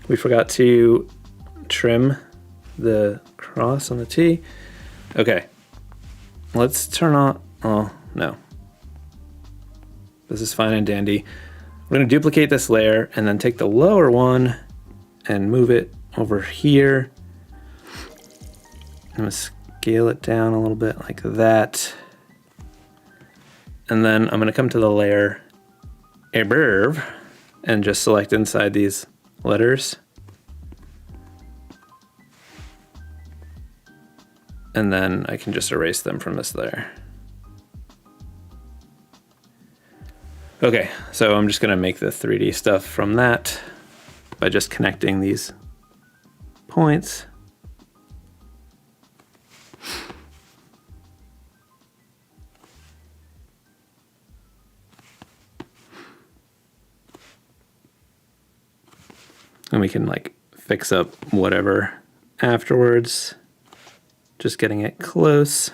We forgot to trim the cross on the T. Okay, let's turn on, oh no. This is fine and dandy. We're gonna duplicate this layer and then take the lower one and move it over here. I'm gonna scale it down a little bit like that. And then I'm gonna come to the layer above and just select inside these letters. And then I can just erase them from this layer. Okay, so I'm just gonna make the 3D stuff from that by just connecting these points. And we can like fix up whatever afterwards. Just getting it close.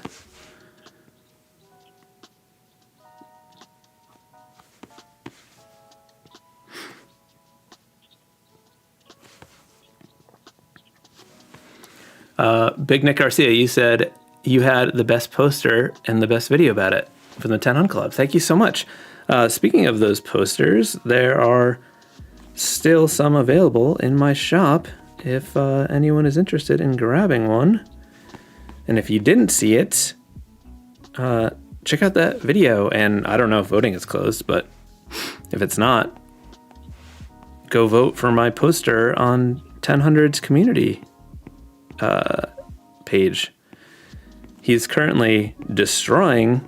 Big Nick Garcia, you said you had the best poster and the best video about it from the 10 Hunt Club. Thank you so much. Speaking of those posters, there are still some available in my shop if anyone is interested in grabbing one. And if you didn't see it, check out that video. And I don't know if voting is closed, but if it's not, go vote for my poster on 1000's community page. He's currently destroying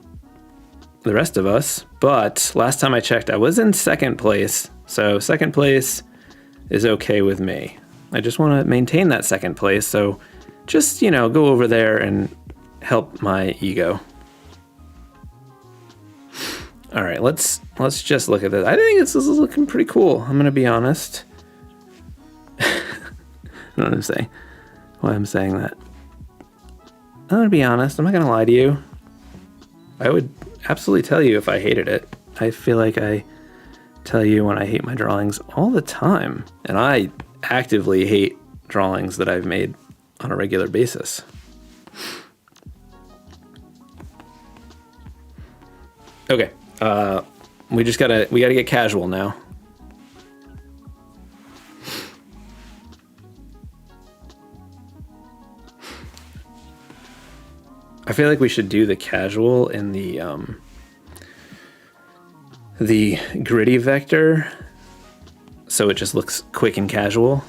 the rest of us, but last time I checked, I was in second place. So second place is okay with me. I just want to maintain that second place. So just, go over there and help my ego. All right, let's just look at this. I think this is looking pretty cool. I'm going to be honest. I don't know what I'm saying. Why I'm saying that. I'm going to be honest. I'm not going to lie to you. I would absolutely tell you if I hated it. I feel like I tell you when I hate my drawings all the time. And I actively hate drawings that I've made on a regular basis. Okay. We gotta get casual now. I feel like we should do the casual in the gritty vector, so it just looks quick and casual.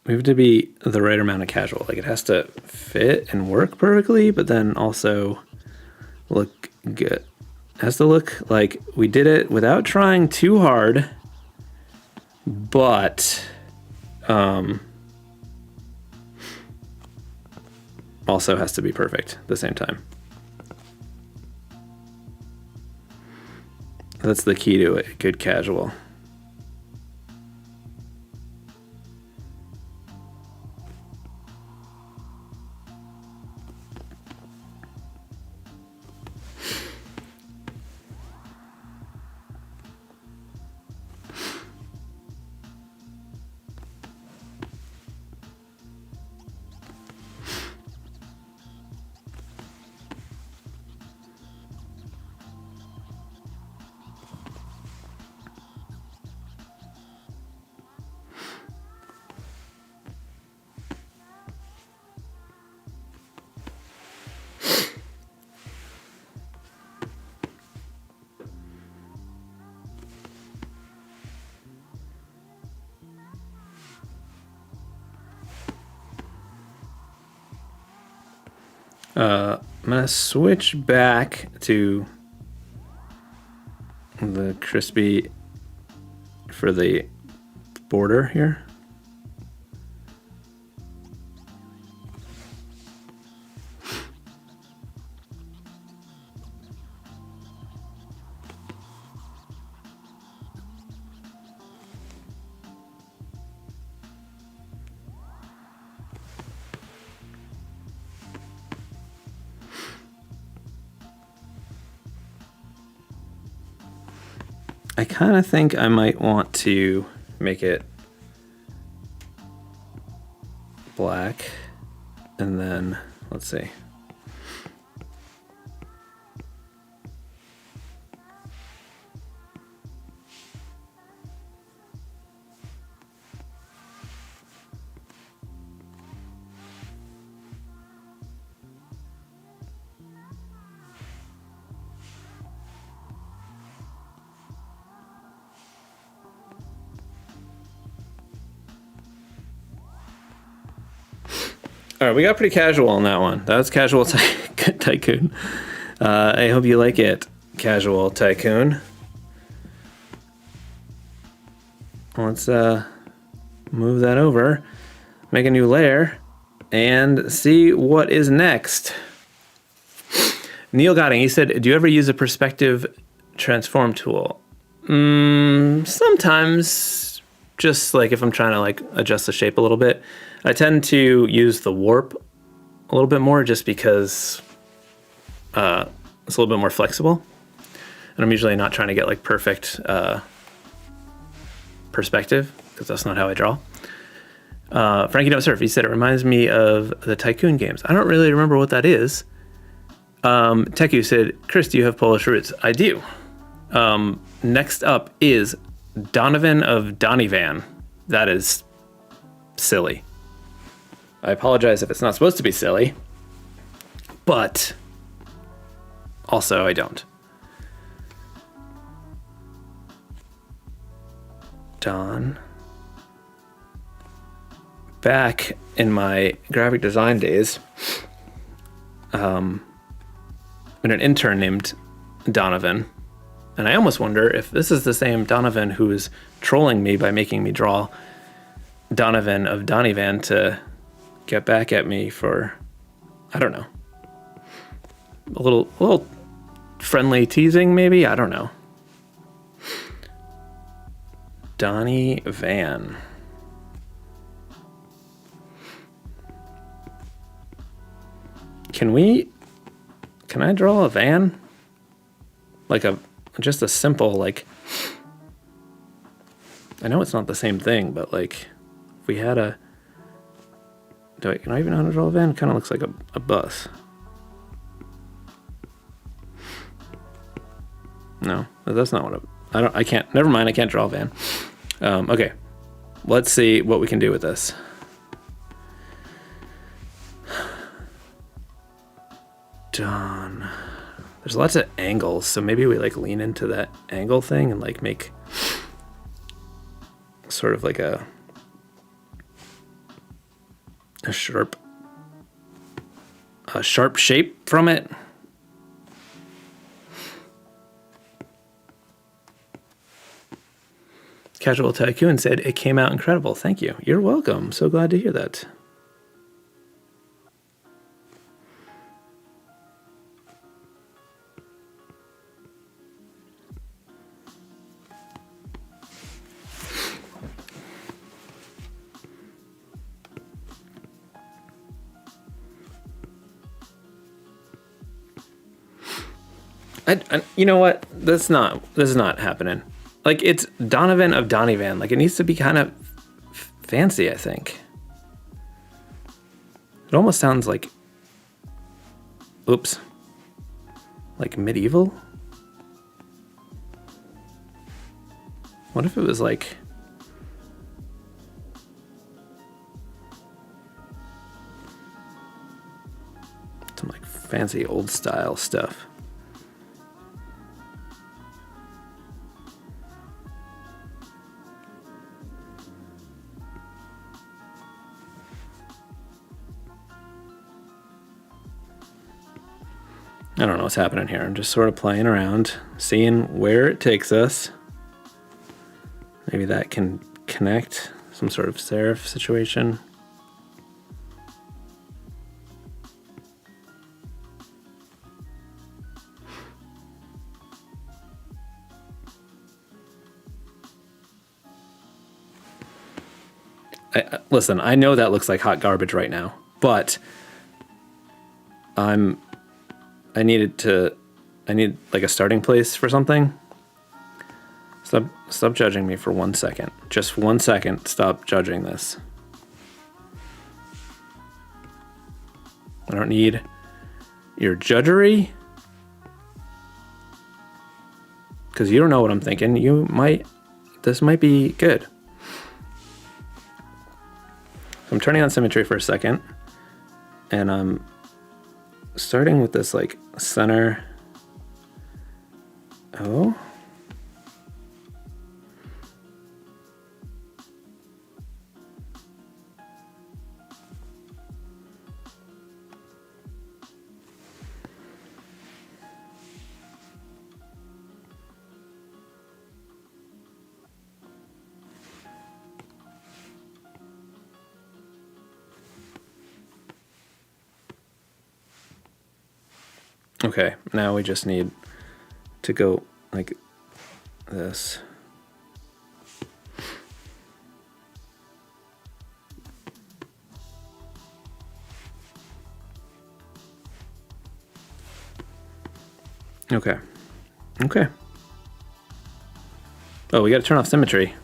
We have to be the right amount of casual. Like, it has to fit and work perfectly, but then also look good. It has to look like we did it without trying too hard, but also has to be perfect at the same time. That's the key to it, good casual. I'm gonna switch back to the crispy for the border here. I kind of think I might want to make it black, and then let's see. All right, we got pretty casual on that one. That was Casual Tycoon. I hope you like it, Casual Tycoon. Let's move that over, make a new layer, and see what is next. Neil Godding, he said, do you ever use a perspective transform tool? Sometimes, just like if I'm trying to like adjust the shape a little bit. I tend to use the warp a little bit more just because it's a little bit more flexible. And I'm usually not trying to get like perfect perspective, because that's not how I draw. Frankie Don't Surf, he said, it reminds me of the Tycoon games. I don't really remember what that is. Teku said, Chris, do you have Polish roots? I do. Next up is Donovan of Donnyvan. That is silly. I apologize if it's not supposed to be silly, but also I don't. Don. Back in my graphic design days, when an intern named Donovan, and I almost wonder if this is the same Donovan who is trolling me by making me draw Donovan of Donnyvan to get back at me for, I don't know, a little friendly teasing maybe, I don't know. Donny Van. Can I draw a van? Like just a simple, like, I know it's not the same thing, but like, if we had a, can I even know how to draw a van? It kind of looks like a bus. No, that's not what I can't, never mind, I can't draw a van. Okay, let's see what we can do with this. Don. There's lots of angles, so maybe we like lean into that angle thing and like make sort of like a sharp shape from it. Casual Tycoon said it came out incredible. Thank you. You're welcome. So glad to hear that. You know what? This is not happening. Like, it's Donovan of Donnyvan. Like, it needs to be kind of fancy, I think. It almost sounds like, oops, like medieval? What if it was like, some like fancy old style stuff? I don't know what's happening here. I'm just sort of playing around, seeing where it takes us. Maybe that can connect, some sort of serif situation. Listen, I know that looks like hot garbage right now, but I need like a starting place for something. Stop judging me for 1 second. Just 1 second, stop judging this. I don't need your judgery, because you don't know what I'm thinking. This might be good. So I'm turning on symmetry for a second, and I'm starting with this like center. Oh. Okay, now we just need to go like this. Okay. Oh, we gotta turn off symmetry.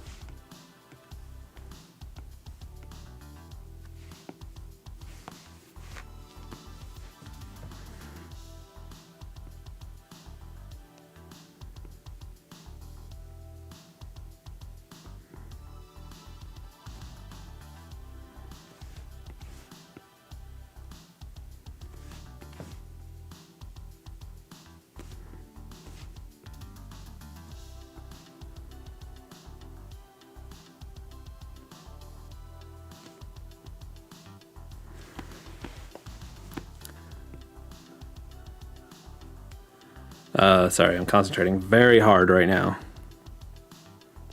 Sorry, I'm concentrating very hard right now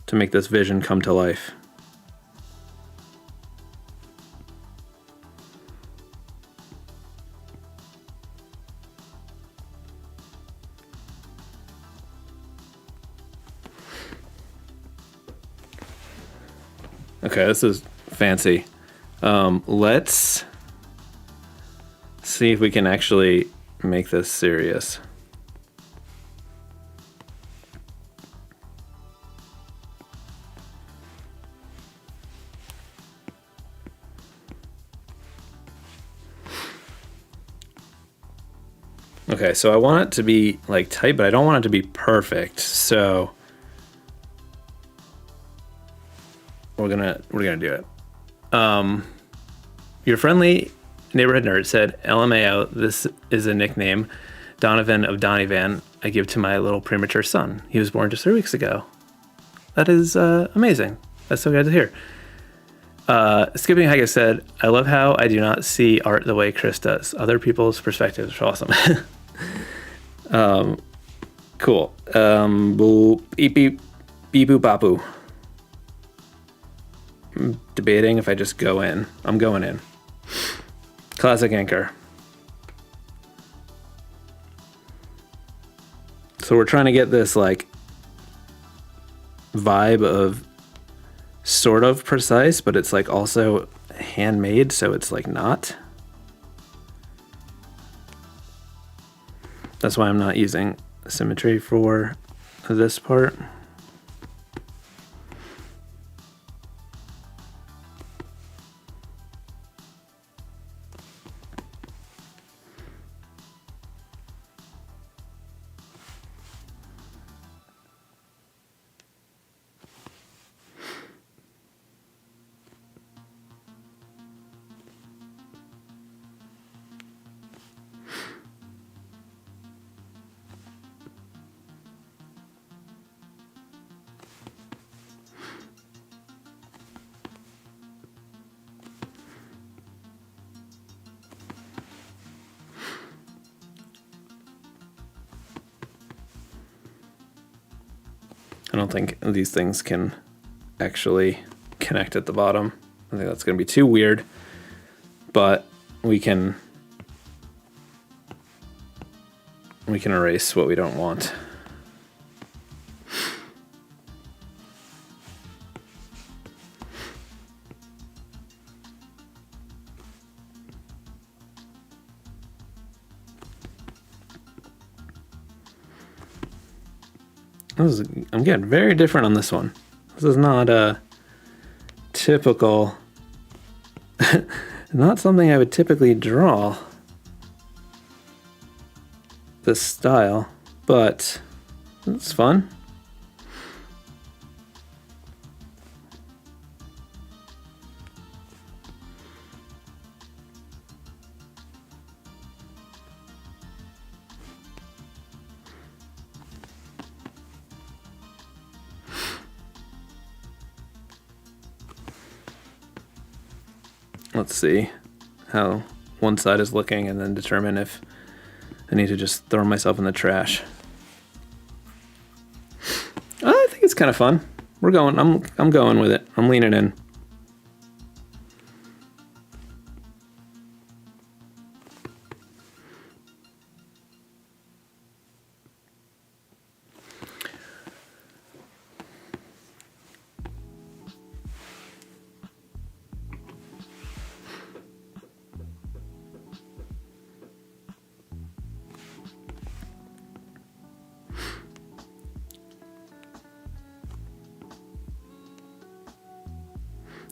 to make this vision come to life. Okay, this is fancy. Let's see if we can actually make this serious. Okay, so I want it to be like tight, but I don't want it to be perfect. So we're gonna do it. Your friendly neighborhood nerd said, LMAO, this is a nickname, Donovan of Donnyvan, I give to my little premature son. He was born just 3 weeks ago. That is amazing. That's so good to hear. Skipping Haggis said, I love how I do not see art the way Chris does. Other people's perspectives are awesome. Cool. Boop, beep, beep, beep, boop, bapu. I'm debating if I just go in. I'm going in. Classic anchor. So we're trying to get this like vibe of sort of precise, but it's like also handmade, so it's like not. That's why I'm not using symmetry for this part. I don't think these things can actually connect at the bottom. I think that's going to be too weird, but we can erase what we don't want. I'm getting very different on this one. This is not a typical, not something I would typically draw, this style, but it's fun. Let's see how one side is looking and then determine if I need to just throw myself in the trash. I think it's kind of fun. We're going, I'm going with it. I'm leaning in.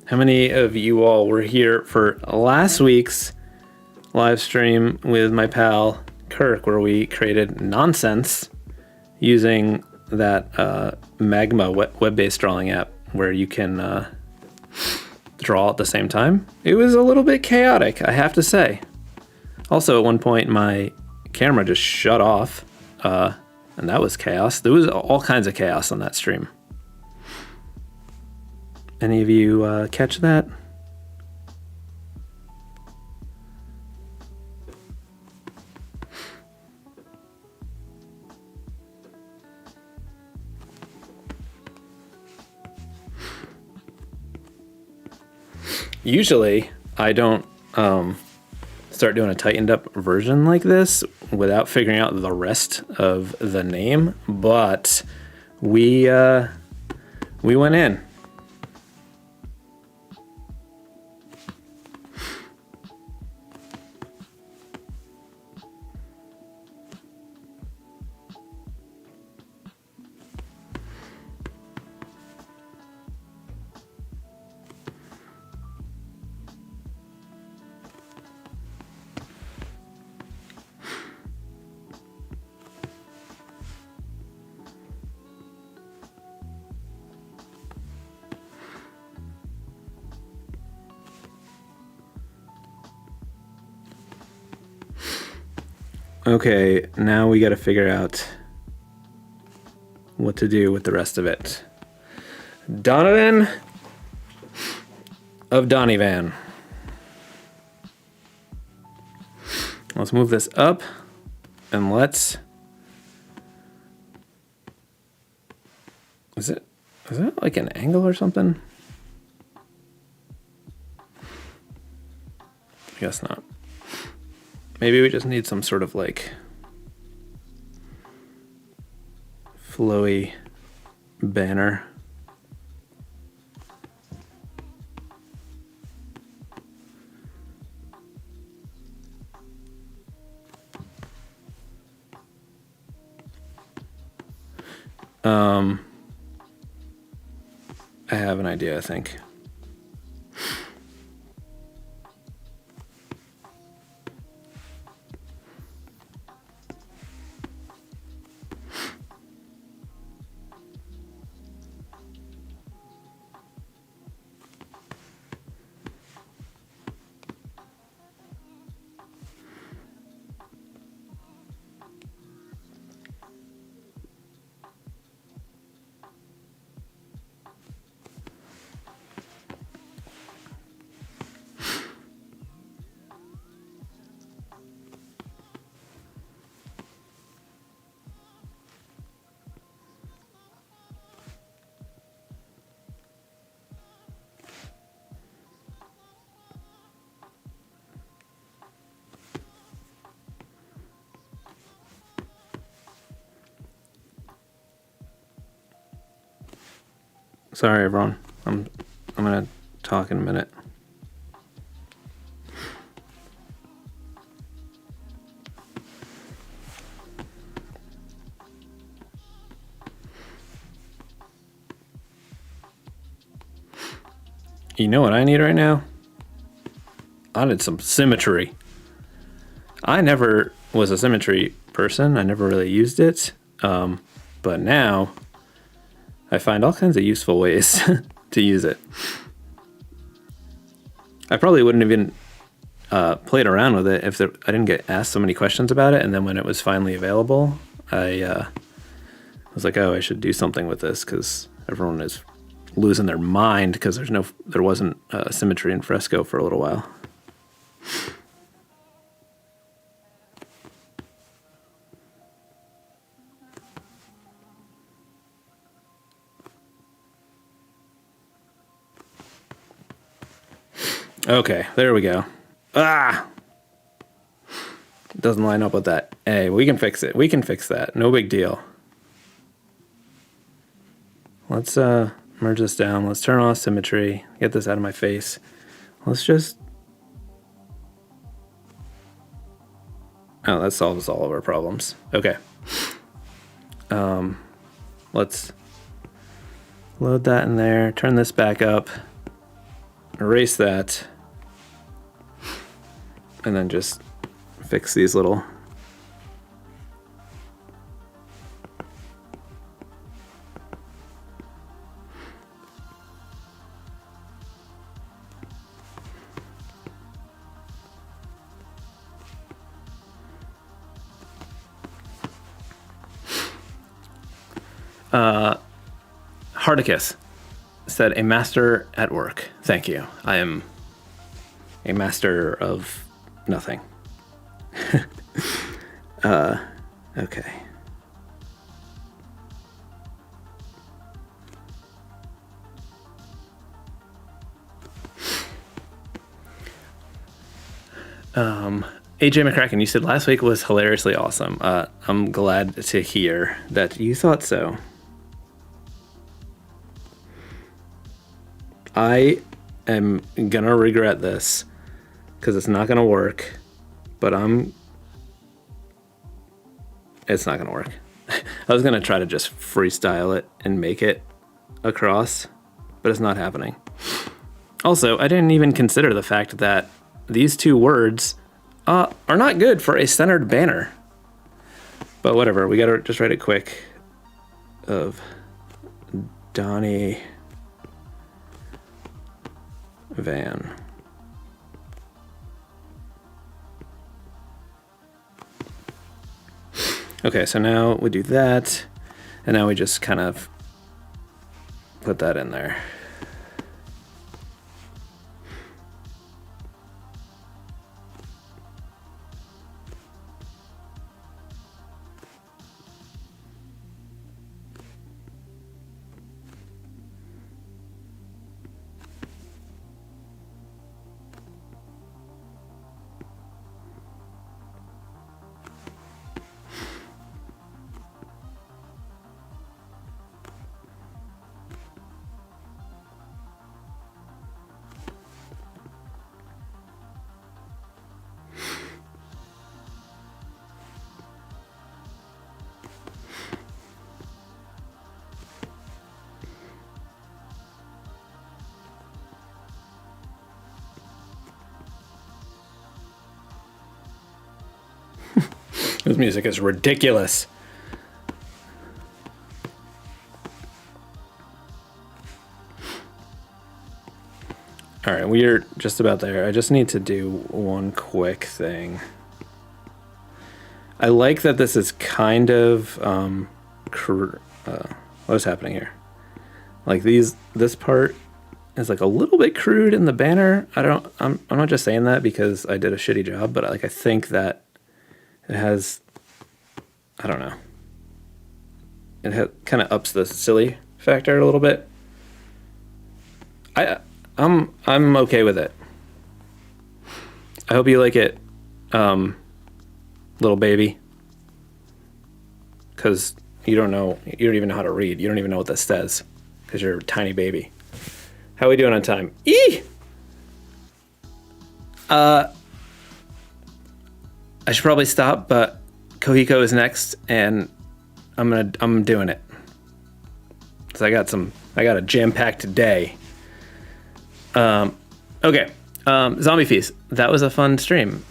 How many of you all were here for last week's live stream with my pal Kirk, where we created nonsense using that Magma web-based drawing app where you can draw at the same time? It was a little bit chaotic, I have to say. Also, at one point, my camera just shut off, and that was chaos. There was all kinds of chaos on that stream. Any of you catch that? Usually, I don't start doing a tightened up version like this without figuring out the rest of the name, but we went in. Okay, now we got to figure out what to do with the rest of it. Donovan of Donnyvan. Let's move this up and let's... Is that like an angle or something? I guess not. Maybe we just need some sort of like flowy banner. I have an idea, I think. Sorry, everyone. I'm gonna talk in a minute. You know what I need right now? I need some symmetry. I never was a symmetry person. I never really used it. But now I find all kinds of useful ways to use it. I probably wouldn't have even played around with it if I didn't get asked so many questions about it. And then when it was finally available, I was like, oh, I should do something with this because everyone is losing their mind because there wasn't symmetry in Fresco for a little while. Okay, there we go. Ah! It doesn't line up with that. Hey, we can fix it. We can fix that. No big deal. Let's merge this down. Let's turn off symmetry. Get this out of my face. Let's just... Oh, that solves all of our problems. Okay. Let's load that in there. Turn this back up. Erase that. And then just fix these little... Hardicus said, a master at work. Thank you. I am a master of nothing. Okay. AJ McCracken, you said last week was hilariously awesome. I'm glad to hear that you thought so. I am gonna regret this because it's not gonna work, but it's not gonna work. I was gonna try to just freestyle it and make it across, but it's not happening. Also, I didn't even consider the fact that these two words are not good for a centered banner. But whatever, we gotta just write it quick. Of Donnie Van. Okay, so now we do that, and now we just kind of put that in there. This music is ridiculous. All right, we're just about there. I just need to do one quick thing. I like that this is kind of what is happening here? Like this part is like a little bit crude in the banner. I'm not just saying that because I did a shitty job, but I think that it has, I don't know. It kind of ups the silly factor a little bit. I'm okay with it. I hope you like it, little baby. Because you don't even know how to read. You don't even know what this says because you're a tiny baby. How are we doing on time? I should probably stop, but Kohiko is next, and I'm doing it. So I got a jam-packed day. Okay. Zombie Feast. That was a fun stream.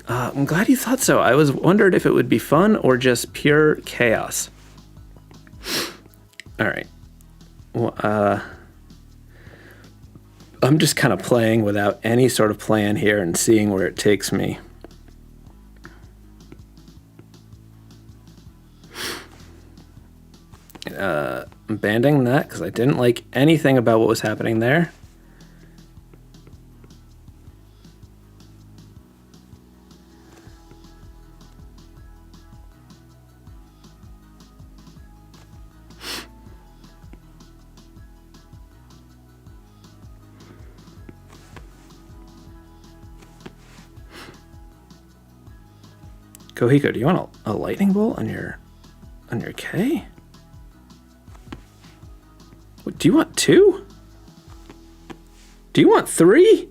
I'm glad you thought so. I was wondered if it would be fun or just pure chaos. All right. Well, I'm just kind of playing without any sort of plan here and seeing where it takes me. I'm abandoning that because I didn't like anything about what was happening there. Kohiko, do you want a lightning bolt on your K? What, do you want 2? Do you want 3?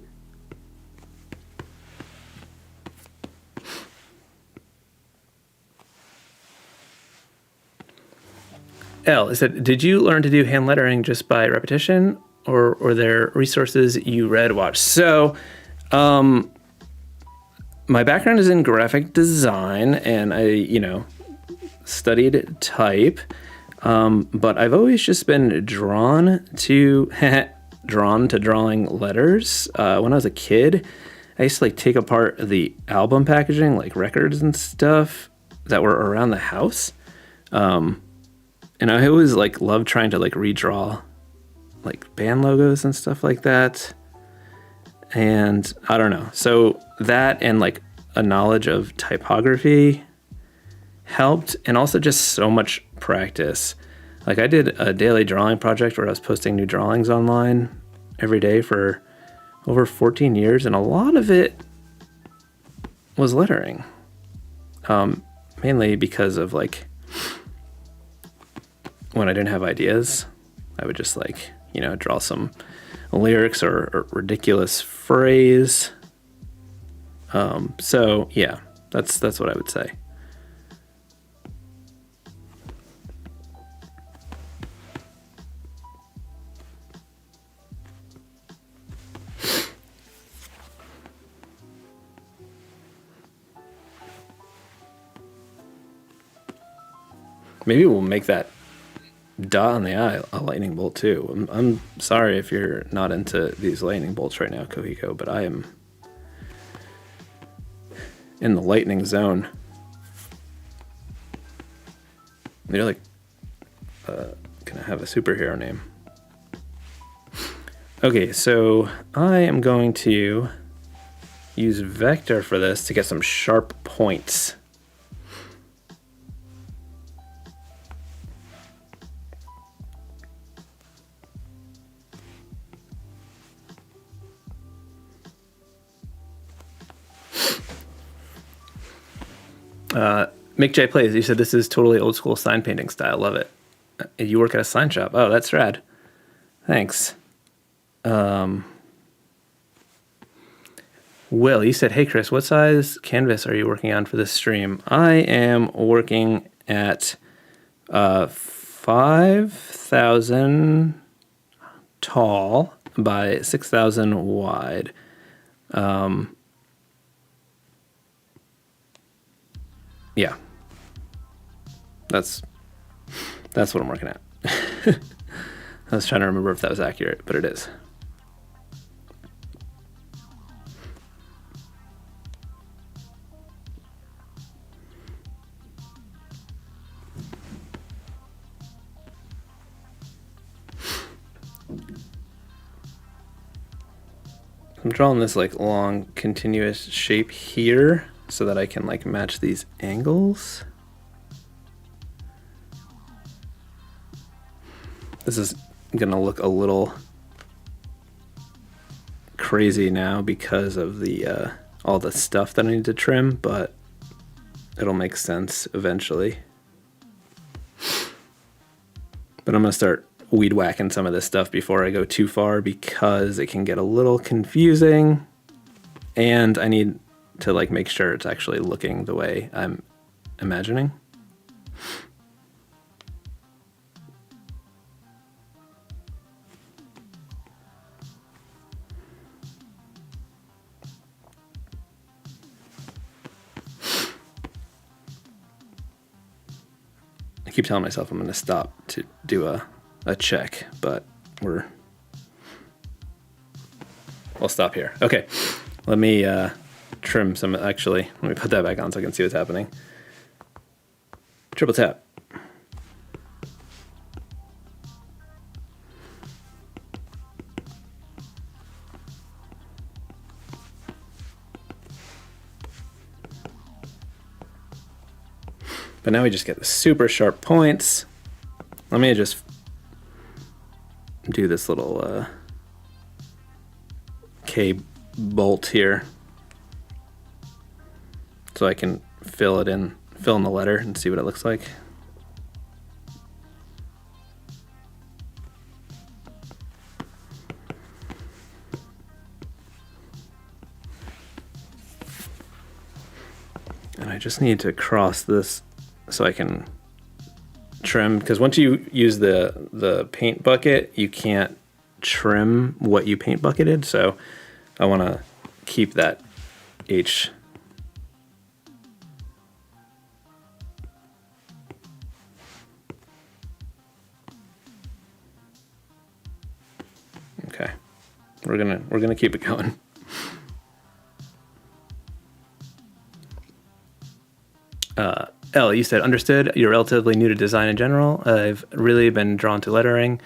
L, it said, did you learn to do hand lettering just by repetition, or were there resources you read, watched? So, my background is in graphic design, and I, studied type, but I've always just been drawn to drawing letters. When I was a kid, I used to take apart the album packaging, like records and stuff that were around the house. And I always loved trying to redraw band logos and stuff like that. And I don't know. So that and a knowledge of typography helped, and also just so much practice. I did a daily drawing project where I was posting new drawings online every day for over 14 years, and a lot of it was lettering. Mainly because of like when I didn't have ideas, I would just like, draw some lyrics or ridiculous phrase. So yeah, that's what I would say. Maybe we'll make that dot on the eye a lightning bolt too. I'm sorry if you're not into these lightning bolts right now, Kohiko, but I am in the lightning zone. You're like, can I have a superhero name? Okay, so I am going to use vector for this to get some sharp points. Mick J Plays, you said this is totally old school sign painting style. Love it. You work at a sign shop. Oh, that's rad. Thanks. Will, you said, hey Chris, what size canvas are you working on for this stream? I am working at 5,000 tall by 6,000 wide. Yeah. That's what I'm working at. I was trying to remember if that was accurate, but it is. I'm drawing this like long continuous shape here so that I can like match these angles. This is gonna look a little crazy now because of the all the stuff that I need to trim, but it'll make sense eventually. But I'm gonna start weed whacking some of this stuff before I go too far because it can get a little confusing, and I need to like make sure it's actually looking the way I'm imagining. I keep telling myself I'm going to stop to do a check, but I'll stop here. Okay, let me trim some, actually, let me put that back on so I can see what's happening. Triple tap. But now we just get the super sharp points. Let me just do this little K bolt here so I can fill in the letter and see what it looks like. And I just need to cross this so I can trim, because once you use the paint bucket, you can't trim what you paint bucketed, so I want to keep that H. Okay, we're gonna keep it going. L, you said, understood. You're relatively new to design in general. I've really been drawn to lettering.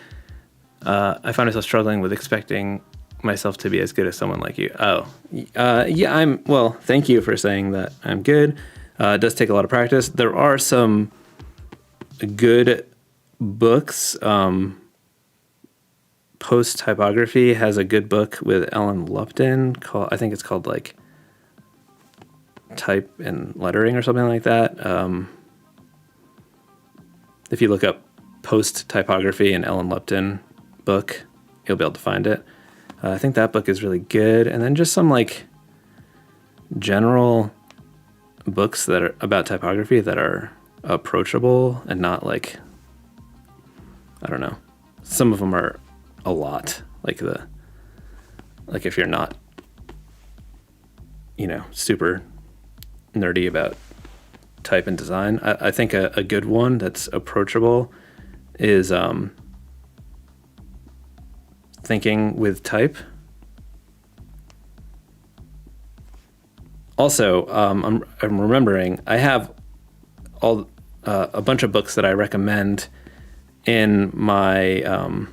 I find myself struggling with expecting myself to be as good as someone like you. Oh, yeah, well, thank you for saying that I'm good. It does take a lot of practice. There are some good books. Post Typography has a good book with Ellen Lupton called, I think it's called like type and lettering or something like that. If you look up Post Typography, an Ellen Lupton book, you'll be able to find it. I think that book is really good. And then just some like general books that are about typography that are approachable and not like, I don't know. Some of them are a lot, like if you're not, super nerdy about type and design. I think a good one that's approachable is Thinking with Type. Also, I'm remembering I have a bunch of books that I recommend in my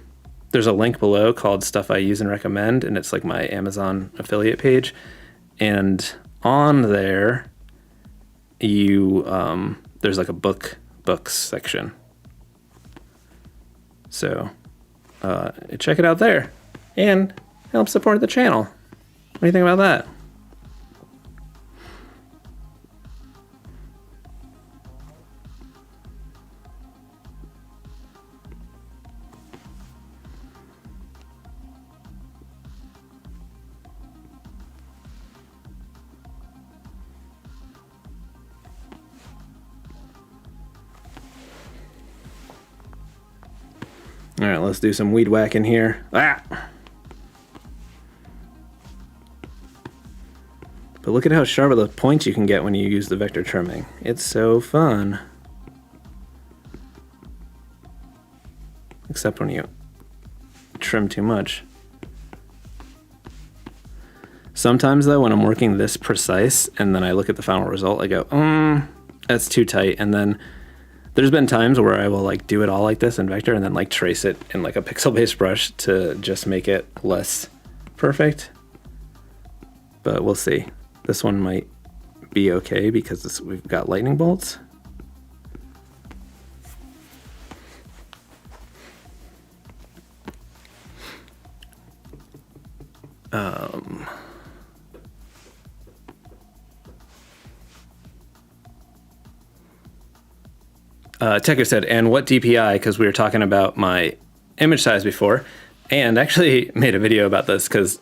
there's a link below called Stuff I Use and Recommend, and it's like my Amazon affiliate page. And on there, there's like a books section. So check it out there and help support the channel. What do you think about that? All right, let's do some weed whacking here. Ah! But look at how sharp the points you can get when you use the vector trimming. It's so fun. Except when you trim too much. Sometimes though, when I'm working this precise and then I look at the final result, I go, that's too tight. And then there's been times where I will like do it all like this in vector and then like trace it in like a pixel-based brush to just make it less perfect. But we'll see. This one might be okay because we've got lightning bolts. Tecker said, and what DPI? Because we were talking about my image size before, and actually made a video about this because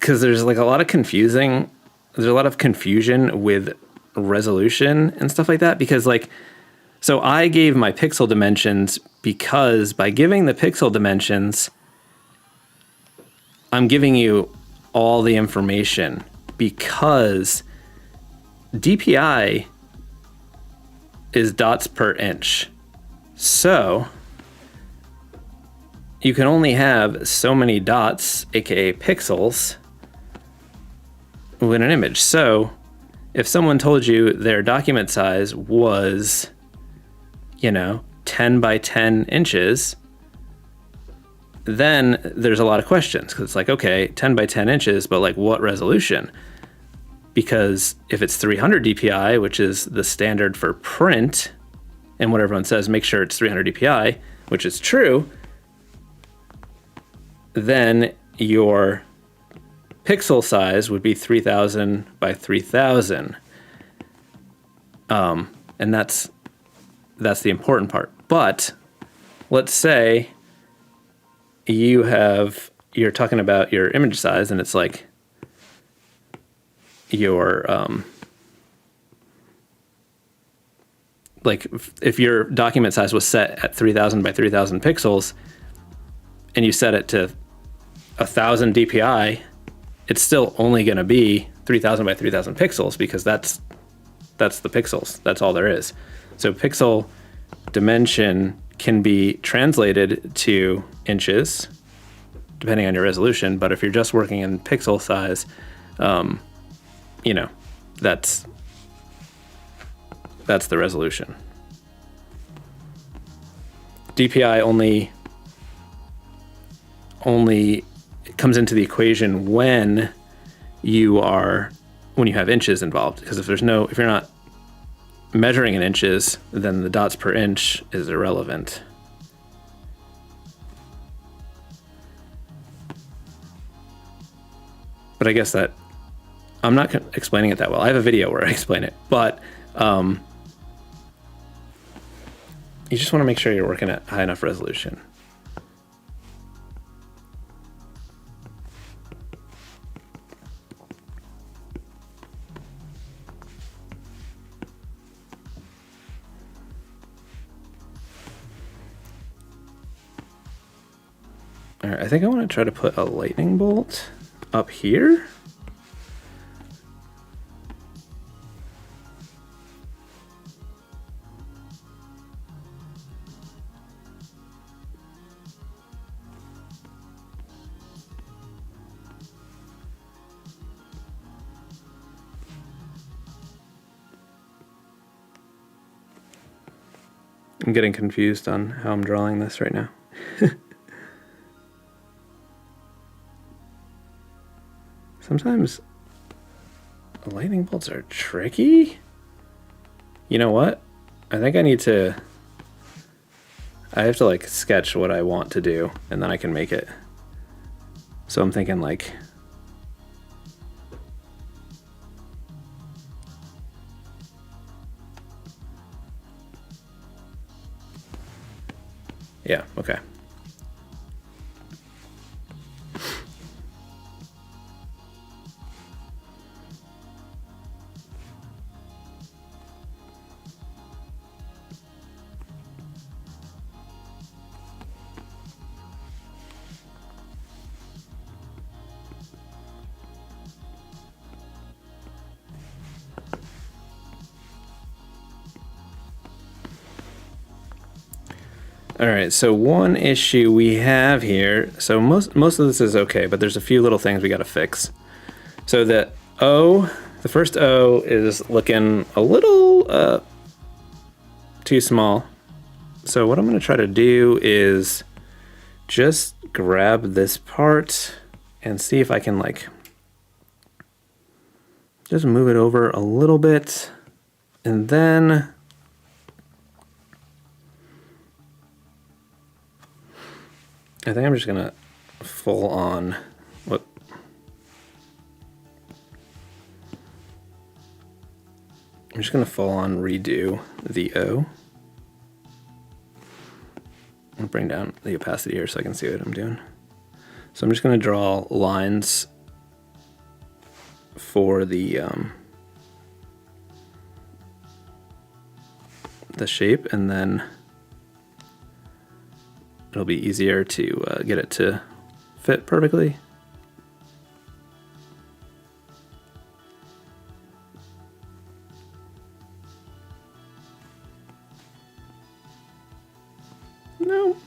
there's like a lot of confusion with resolution and stuff like that. Because like, so I gave my pixel dimensions because by giving the pixel dimensions, I'm giving you all the information, because DPI is dots per inch. So you can only have so many dots, aka pixels, in an image. So if someone told you their document size was, 10 by 10 inches, then there's a lot of questions, because it's like, okay, 10 by 10 inches, but like what resolution? Because if it's 300 DPI, which is the standard for print, and what everyone says, make sure it's 300 DPI, which is true, then your pixel size would be 3000 by 3000. And that's the important part. But let's say you're talking about your image size and it's like your like if your document size was set at 3000 by 3000 pixels and you set it to 1000 DPI, it's still only going to be 3000 by 3000 pixels, because that's the pixels. That's all there is. So pixel dimension can be translated to inches depending on your resolution, but if you're just working in pixel size, that's the resolution. DPI only comes into the equation when you have inches involved, because if you're not measuring in inches, then the dots per inch is irrelevant. But I guess that I'm not explaining it that well. I have a video where I explain it, but you just want to make sure you're working at high enough resolution. All right, I think I want to try to put a lightning bolt up here. I'm getting confused on how I'm drawing this right now. Sometimes lightning bolts are tricky. You know what? I think I have to like sketch what I want to do and then I can make it. So I'm thinking like, yeah, okay. All right, so one issue we have here, so most of this is okay, but there's a few little things we gotta fix. So the first O is looking a little too small. So what I'm gonna try to do is just grab this part and see if I can like just move it over a little bit, and then I think I'm just gonna full on redo the O. I'll bring down the opacity here so I can see what I'm doing. So I'm just gonna draw lines for the shape, and then it'll be easier to get it to fit perfectly. No.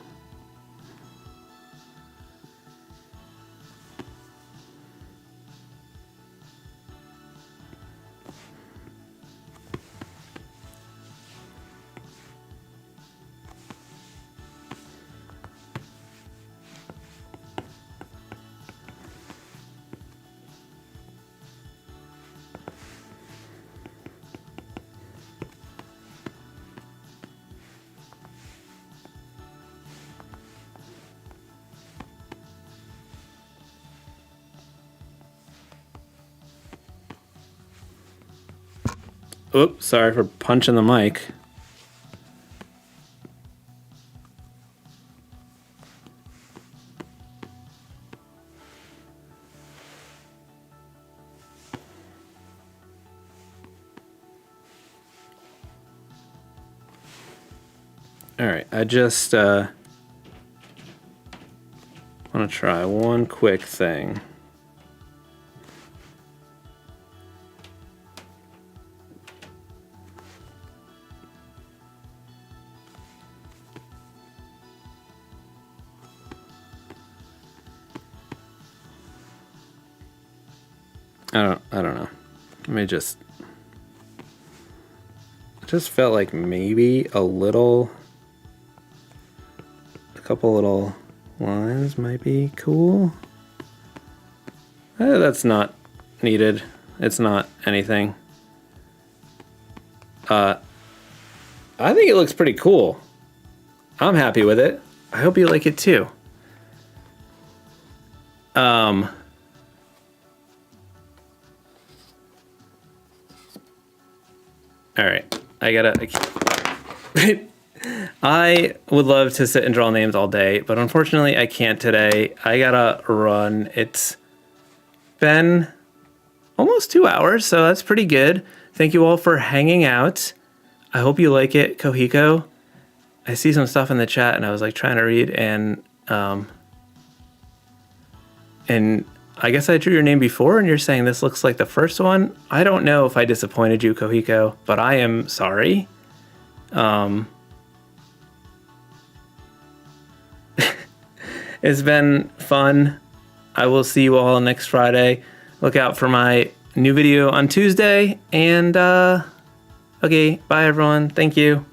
Oops, sorry for punching the mic. All right, I just want to try one quick thing. I don't know. Let me just. It just felt like maybe a couple little lines might be cool. That's not needed. It's not anything. I think it looks pretty cool. I'm happy with it. I hope you like it too. All right. I would love to sit and draw names all day, but unfortunately I can't today. I gotta run. It's been almost 2 hours, so that's pretty good. Thank you all for hanging out. I hope you like it, Kohiko. I see some stuff in the chat and I was like trying to read and I guess I drew your name before and you're saying this looks like the first one. I don't know if I disappointed you, Kohiko, but I am sorry. It's been fun. I will see you all next Friday. Look out for my new video on Tuesday. And okay, bye everyone. Thank you.